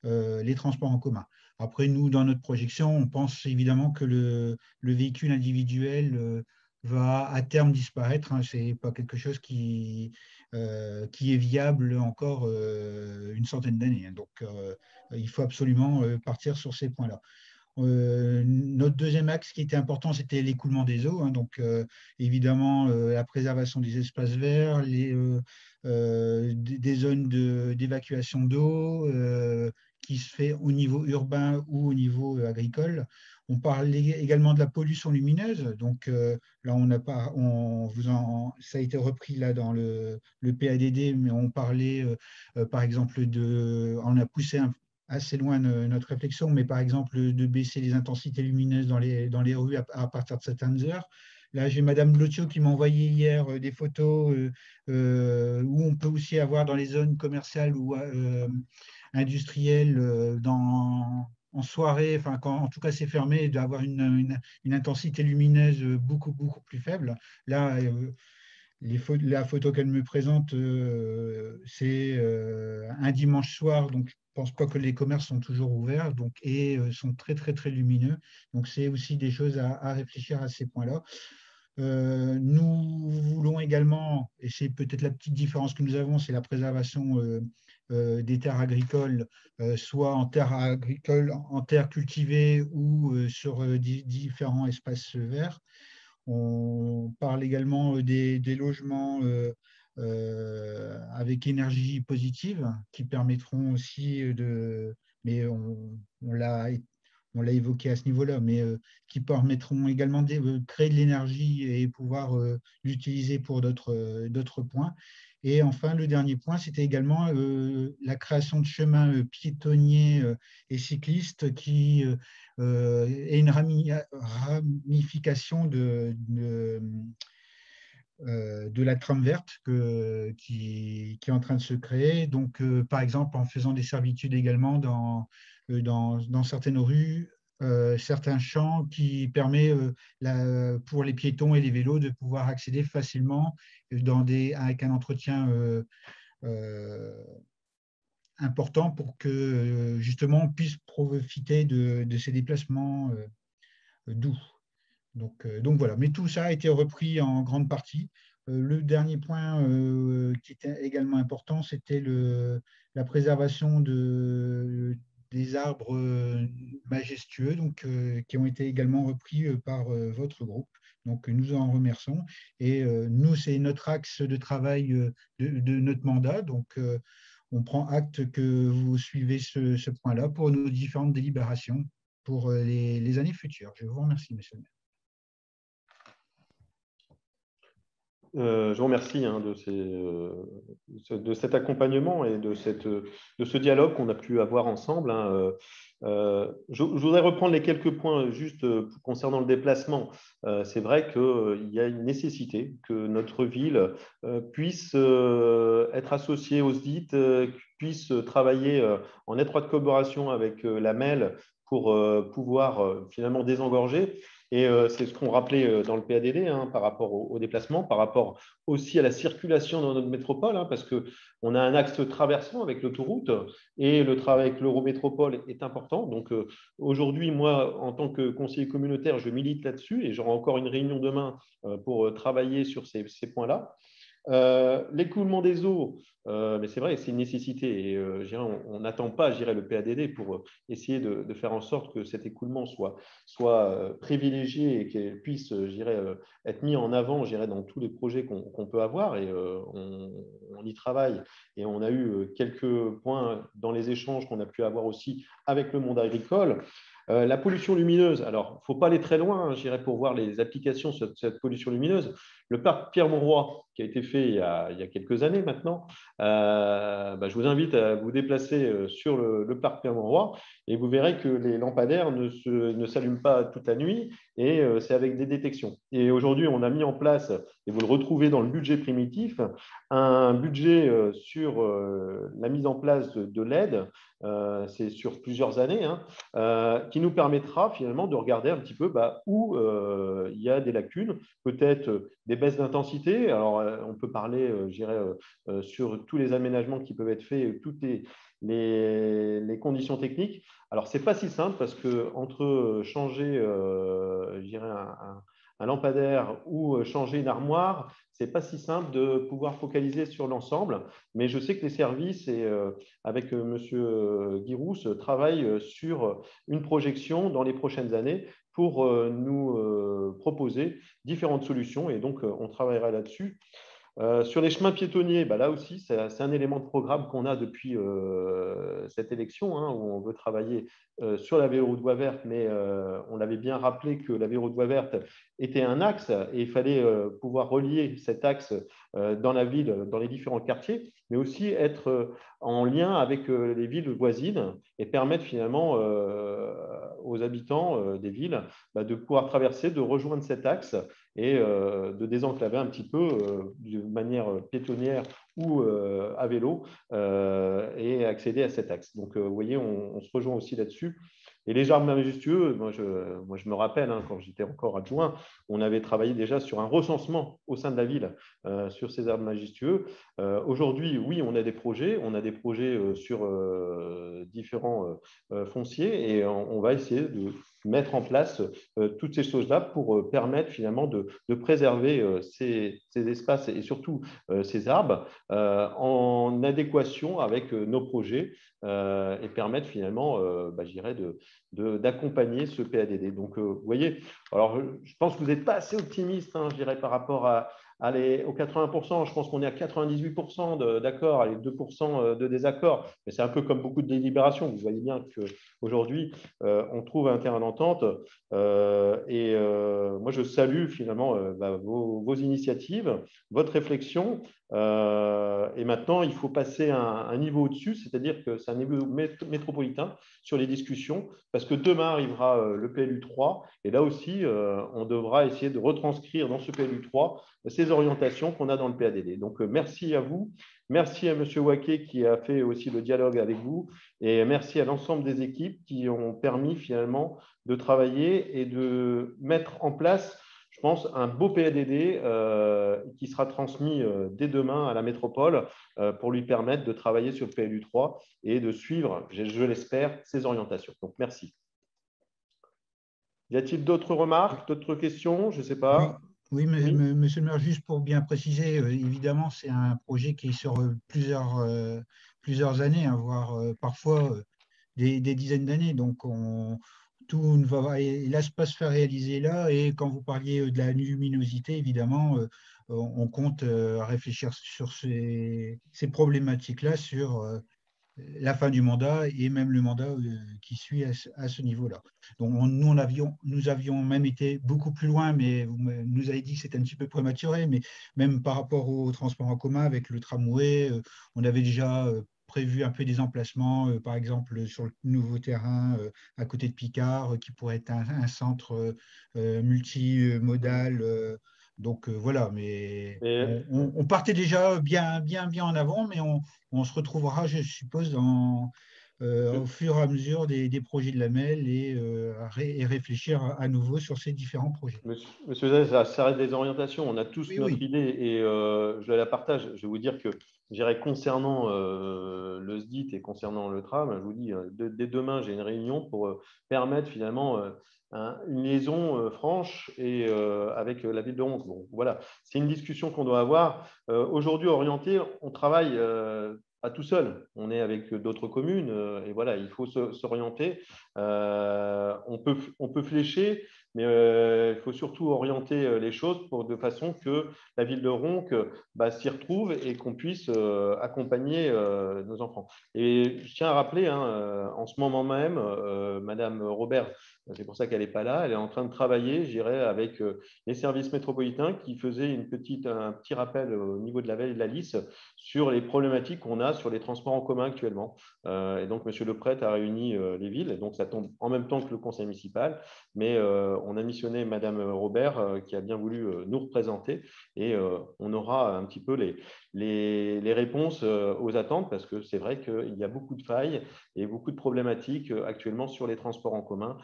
les transports en commun. Après, nous, dans notre projection, on pense évidemment que le véhicule individuel va à terme disparaître. Ce n'est pas quelque chose qui est viable encore une centaine d'années. Donc, il faut absolument partir sur ces points-là. Notre deuxième axe qui était important, c'était l'écoulement des eaux. Donc, évidemment, la préservation des espaces verts, des zones d'évacuation d'eau qui se fait au niveau urbain ou au niveau agricole. On parlait également de la pollution lumineuse. Donc, là, ça a été repris là dans le PADD, mais on parlait, par exemple, on a poussé assez loin notre réflexion, mais par exemple, de baisser les intensités lumineuses dans les rues à partir de certaines heures. Là, j'ai Madame Blotio qui m'a envoyé hier des photos où on peut aussi avoir dans les zones commerciales ou industrielles en soirée, enfin, quand en tout cas c'est fermé, d'avoir une intensité lumineuse beaucoup, beaucoup plus faible. Là, la photo qu'elle me présente, c'est un dimanche soir, donc je ne pense pas que les commerces sont toujours ouverts et sont très, très, très lumineux. Donc, c'est aussi des choses à réfléchir à ces points-là. Nous voulons également, et c'est peut-être la petite différence que nous avons, c'est la préservation des terres agricoles, soit en terres agricoles, en terres cultivées ou sur différents espaces verts. On parle également des logements avec énergie positive qui permettront aussi mais on l'a évoqué à ce niveau-là, mais qui permettront également de créer de l'énergie et pouvoir l'utiliser pour d'autres points. Et enfin, le dernier point, c'était également la création de chemins piétonniers et cyclistes qui est une ramification de la trame verte qui est en train de se créer. Donc, par exemple, en faisant des servitudes également dans certaines rues, certains champs qui permet pour les piétons et les vélos de pouvoir accéder facilement avec un entretien important pour que justement on puisse profiter de ces déplacements doux. Donc voilà, mais tout ça a été repris en grande partie. Le dernier point qui était également important, c'était la préservation des arbres majestueux, qui ont été également repris par votre groupe. Donc nous en remercions. Et nous, c'est notre axe de travail de notre mandat. Donc on prend acte que vous suivez ce point-là pour nos différentes délibérations pour les années futures. Je vous remercie, monsieur le maire. Je vous remercie de cet accompagnement et de ce dialogue qu'on a pu avoir ensemble. Je voudrais reprendre les quelques points juste concernant le déplacement. C'est vrai qu'il y a une nécessité que notre ville puisse être associée au SDIT, puisse travailler en étroite collaboration avec la MEL pour pouvoir finalement désengorger. Et c'est ce qu'on rappelait dans le PADD par rapport au déplacement, par rapport aussi à la circulation dans notre métropole, parce qu'on a un axe traversant avec l'autoroute et le travail avec l'Eurométropole est important. Donc aujourd'hui, moi, en tant que conseiller communautaire, je milite là-dessus et j'aurai encore une réunion demain pour travailler sur ces points-là. L'écoulement des eaux, mais c'est vrai que c'est une nécessité et on n'attend pas le PADD pour essayer de faire en sorte que cet écoulement soit privilégié et qu'il puisse être mis en avant dans tous les projets qu'on peut avoir et on y travaille et on a eu quelques points dans les échanges qu'on a pu avoir aussi avec le monde agricole. La pollution lumineuse, alors il ne faut pas aller très loin, pour voir les applications de cette pollution lumineuse. Le parc Pierre-Mauroy, qui a été fait il y a quelques années maintenant, je vous invite à vous déplacer sur le parc Pierre-Mauroy et vous verrez que les lampadaires ne s'allument pas toute la nuit et c'est avec des détections. Et aujourd'hui, on a mis en place, et vous le retrouvez dans le budget primitif, un budget sur la mise en place de LED, c'est sur plusieurs années, qui nous permettra finalement de regarder un petit peu où il y a des lacunes, peut-être des baisses d'intensité. Alors, on peut parler, sur tous les aménagements qui peuvent être faits, toutes les conditions techniques. Alors, ce n'est pas si simple parce qu'entre changer un lampadaire ou changer une armoire, ce n'est pas si simple de pouvoir focaliser sur l'ensemble. Mais je sais que les services, et avec M. Guirousse, travaillent sur une projection dans les prochaines années pour nous proposer différentes solutions. Et donc, on travaillera là-dessus. Sur les chemins piétonniers, là aussi, c'est un élément de programme qu'on a depuis cette élection, où on veut travailler sur la véloroute voie verte, mais on l'avait bien rappelé que la véloroute voie verte était un axe et il fallait pouvoir relier cet axe dans la ville, dans les différents quartiers, mais aussi être en lien avec les villes voisines et permettre finalement aux habitants des villes de pouvoir traverser, de rejoindre cet axe et de désenclaver un petit peu de manière piétonnière ou à vélo et accéder à cet axe. Donc, vous voyez, on se rejoint aussi là-dessus. Et les arbres majestueux, moi, je me rappelle, quand j'étais encore adjoint, on avait travaillé déjà sur un recensement au sein de la ville sur ces arbres majestueux. Aujourd'hui, oui, on a des projets sur différents fonciers et on va essayer mettre en place toutes ces choses-là pour permettre finalement de préserver ces espaces et surtout ces arbres en adéquation avec nos projets et permettre finalement, je dirais, d'accompagner ce PADD. Donc, vous voyez, alors je pense que vous n'êtes pas assez optimiste, hein, je dirais, par rapport aux 80%. Je pense qu'on est à 98% d'accord, allez, 2% de désaccord. Mais c'est un peu comme beaucoup de délibérations. Vous voyez bien qu'aujourd'hui, on trouve un terrain d'entente. Moi, je salue finalement vos initiatives, votre réflexion. Et maintenant, il faut passer un niveau au-dessus, c'est-à-dire que c'est un niveau métropolitain sur les discussions, parce que demain arrivera le PLU 3, et là aussi, on devra essayer de retranscrire dans ce PLU 3 ces orientations qu'on a dans le PADD. Donc, merci à vous. Merci à M. Waquet qui a fait aussi le dialogue avec vous, et merci à l'ensemble des équipes qui ont permis finalement de travailler et de mettre en place, je pense, un beau PADD qui sera transmis dès demain à la métropole pour lui permettre de travailler sur le PLU 3 et de suivre, je l'espère, ses orientations. Donc, merci. Y a-t-il d'autres remarques, d'autres questions? Je ne sais pas. Oui, mais, monsieur le maire, juste pour bien préciser, évidemment, c'est un projet qui est sur plusieurs années, hein, voire parfois des dizaines d'années. Donc, tout ne va hélas pas se faire réaliser là. Et quand vous parliez de la luminosité, évidemment, on compte réfléchir sur ces problématiques-là, sur la fin du mandat et même le mandat qui suit à ce niveau-là. Donc, nous avions même été beaucoup plus loin, mais vous nous avez dit que c'était un petit peu prématuré, mais même par rapport au transport en commun avec le tramway, on avait déjà prévu un peu des emplacements, par exemple sur le nouveau terrain à côté de Picard, qui pourrait être un centre multimodal. Donc voilà, mais on partait déjà bien en avant, mais on se retrouvera, je suppose, au fur et à mesure des projets de la MEL et réfléchir à nouveau sur ces différents projets. Monsieur Zay, ça reste des orientations. On a tous notre Oui. idée et je la partage. Je vais vous dire que, concernant le SDIT et concernant le tram, je vous dis, dès demain, j'ai une réunion pour permettre finalement une liaison franche et avec la ville de Ronces. Bon, voilà, c'est une discussion qu'on doit avoir. Aujourd'hui, orienté, on travaille pas tout seul. On est avec d'autres communes et voilà, il faut s'orienter. On peut flécher, mais il faut surtout orienter les choses de façon que la ville de Ronques s'y retrouve et qu'on puisse accompagner nos enfants. Et je tiens à rappeler, hein, en ce moment même, Madame Robert, c'est pour ça qu'elle n'est pas là, elle est en train de travailler, je dirais, avec les services métropolitains qui faisaient un petit rappel au niveau de la Velle et de la Lys sur les problématiques qu'on a sur les transports en commun actuellement. Et donc, M. Leprêtre a réuni les villes, et donc ça tombe en même temps que le conseil municipal, mais on a missionné Madame Robert qui a bien voulu nous représenter et on aura un petit peu les réponses aux attentes parce que c'est vrai qu'il y a beaucoup de failles et beaucoup de problématiques actuellement sur les transports en commun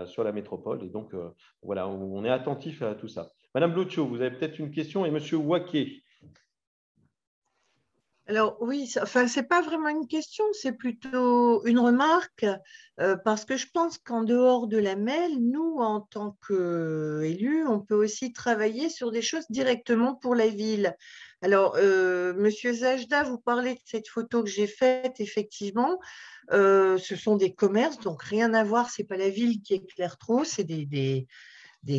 sur la métropole. Et donc, voilà, on est attentif à tout ça. Madame Blotcho, vous avez peut-être une question et Monsieur Waquet. Alors oui, enfin, ce n'est pas vraiment une question, c'est plutôt une remarque, parce que je pense qu'en dehors de la MEL, nous, en tant qu'élus, on peut aussi travailler sur des choses directement pour la ville. Alors, Monsieur Zajda, vous parlez de cette photo que j'ai faite, effectivement, ce sont des commerces, donc rien à voir, ce n'est pas la ville qui éclaire trop, c'est des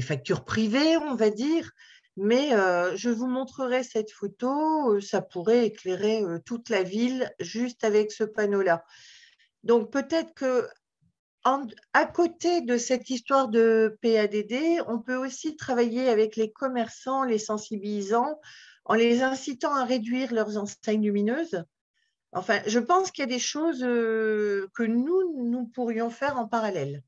factures privées, on va dire. Mais je vous montrerai cette photo, ça pourrait éclairer toute la ville juste avec ce panneau-là. Donc peut-être qu'à côté de cette histoire de PADD, on peut aussi travailler avec les commerçants, les sensibilisants, en les incitant à réduire leurs enseignes lumineuses. Enfin, je pense qu'il y a des choses que nous pourrions faire en parallèle,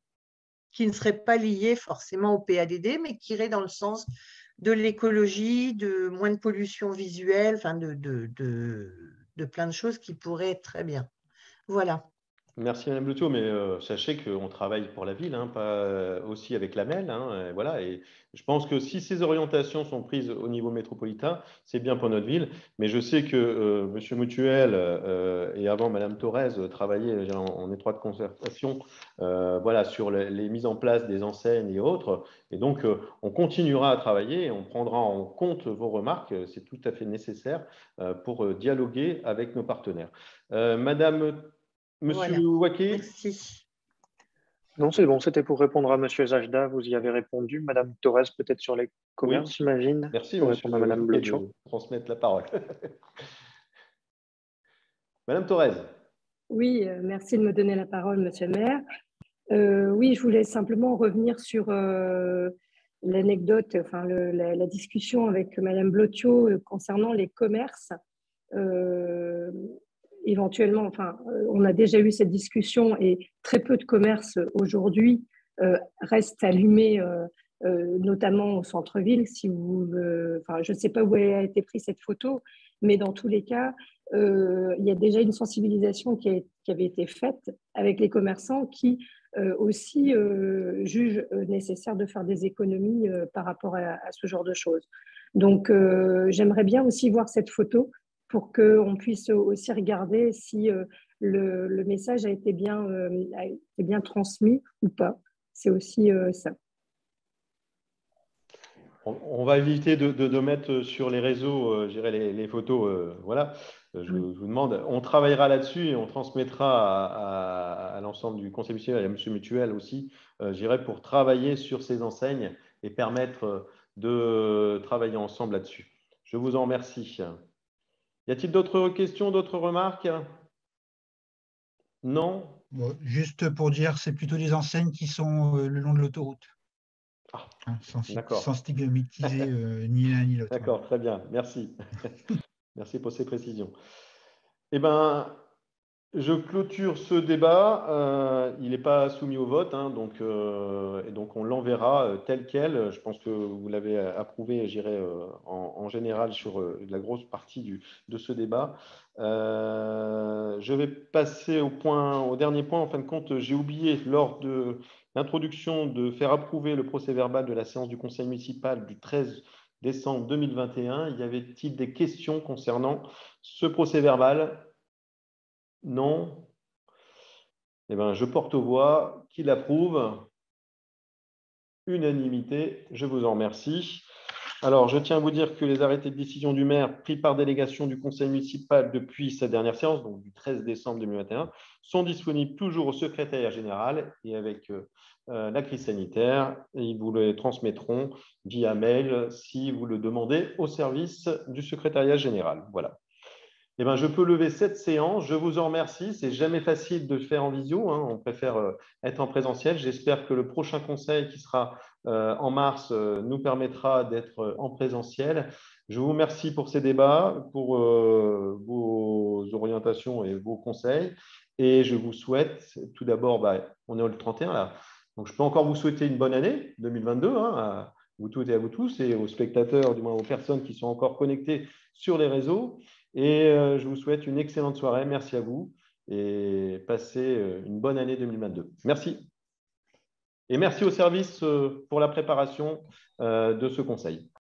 qui ne seraient pas liées forcément au PADD, mais qui iraient dans le sens de l'écologie, de moins de pollution visuelle, enfin de plein de choses qui pourraient être très bien. Voilà. Merci Madame Blotto, mais sachez qu'on travaille pour la ville, hein, pas aussi avec la MEL. Hein, et voilà, et je pense que si ces orientations sont prises au niveau métropolitain, c'est bien pour notre ville. Mais je sais que Monsieur Mutuel et avant Madame Thorez travaillaient en étroite concertation voilà, sur les mises en place des enseignes et autres. Et donc, on continuera à travailler et on prendra en compte vos remarques. C'est tout à fait nécessaire pour dialoguer avec nos partenaires. Monsieur Voilà. Waquet. Merci. Non, c'est bon, c'était pour répondre à Monsieur Zajda, vous y avez répondu. Madame Torres, peut-être sur les commerces, Oui. j'imagine. Merci, Pour Monsieur répondre à Madame Waquet, Blotcho. de transmettre la parole. Madame Thorez. Oui, merci de me donner la parole, Monsieur le maire. Oui, je voulais simplement revenir sur l'anecdote, enfin la discussion avec Madame Blotcho concernant les commerces. Éventuellement, enfin, on a déjà eu cette discussion et très peu de commerces aujourd'hui restent allumés, notamment au centre-ville. Si vous, enfin, je ne sais pas où a été prise cette photo, mais dans tous les cas, il y a déjà une sensibilisation qui avait été faite avec les commerçants qui aussi jugent nécessaire de faire des économies par rapport à ce genre de choses. Donc, j'aimerais bien aussi voir cette photo pour qu'on puisse aussi regarder si le message a été bien transmis ou pas. C'est aussi ça. On va éviter de mettre sur les réseaux les photos. Voilà. Je vous demande, on travaillera là-dessus et on transmettra à l'ensemble du conseil municipal et à M. Mutuel aussi, pour travailler sur ces enseignes et permettre de travailler ensemble là-dessus. Je vous en remercie. Y a-t-il d'autres questions, d'autres remarques? Non? Bon, juste pour dire, c'est plutôt des enseignes qui sont le long de l'autoroute. Ah, hein, d'accord. sans stigmatiser ni l'un ni l'autre. D'accord, très bien, merci. Merci pour ces précisions. Eh bien, je clôture ce débat. Il n'est pas soumis au vote, hein, et donc on l'enverra tel quel. Je pense que vous l'avez approuvé, j'irai en général sur la grosse partie de ce débat. Je vais passer au dernier point. En fin de compte, j'ai oublié lors de l'introduction de faire approuver le procès-verbal de la séance du conseil municipal du 13 décembre 2021. Y avait-il des questions concernant ce procès-verbal? Non. Eh bien, je porte aux voix. Qui l'approuve? Unanimité. Je vous en remercie. Alors, je tiens à vous dire que les arrêtés de décision du maire pris par délégation du conseil municipal depuis sa dernière séance, donc du 13 décembre 2021, sont disponibles toujours au secrétariat général et avec la crise sanitaire. Et ils vous les transmettront via mail si vous le demandez au service du secrétariat général. Voilà. Eh bien, je peux lever cette séance. Je vous en remercie. C'est jamais facile de le faire en visio. Hein. On préfère être en présentiel. J'espère que le prochain conseil qui sera en mars nous permettra d'être en présentiel. Je vous remercie pour ces débats, pour vos orientations et vos conseils. Et je vous souhaite tout d'abord, on est le 31 là. Donc, je peux encore vous souhaiter une bonne année 2022 hein, à vous toutes et à vous tous et aux spectateurs, du moins aux personnes qui sont encore connectées sur les réseaux. Et je vous souhaite une excellente soirée. Merci à vous et passez une bonne année 2022. Merci. Et merci au service pour la préparation de ce conseil.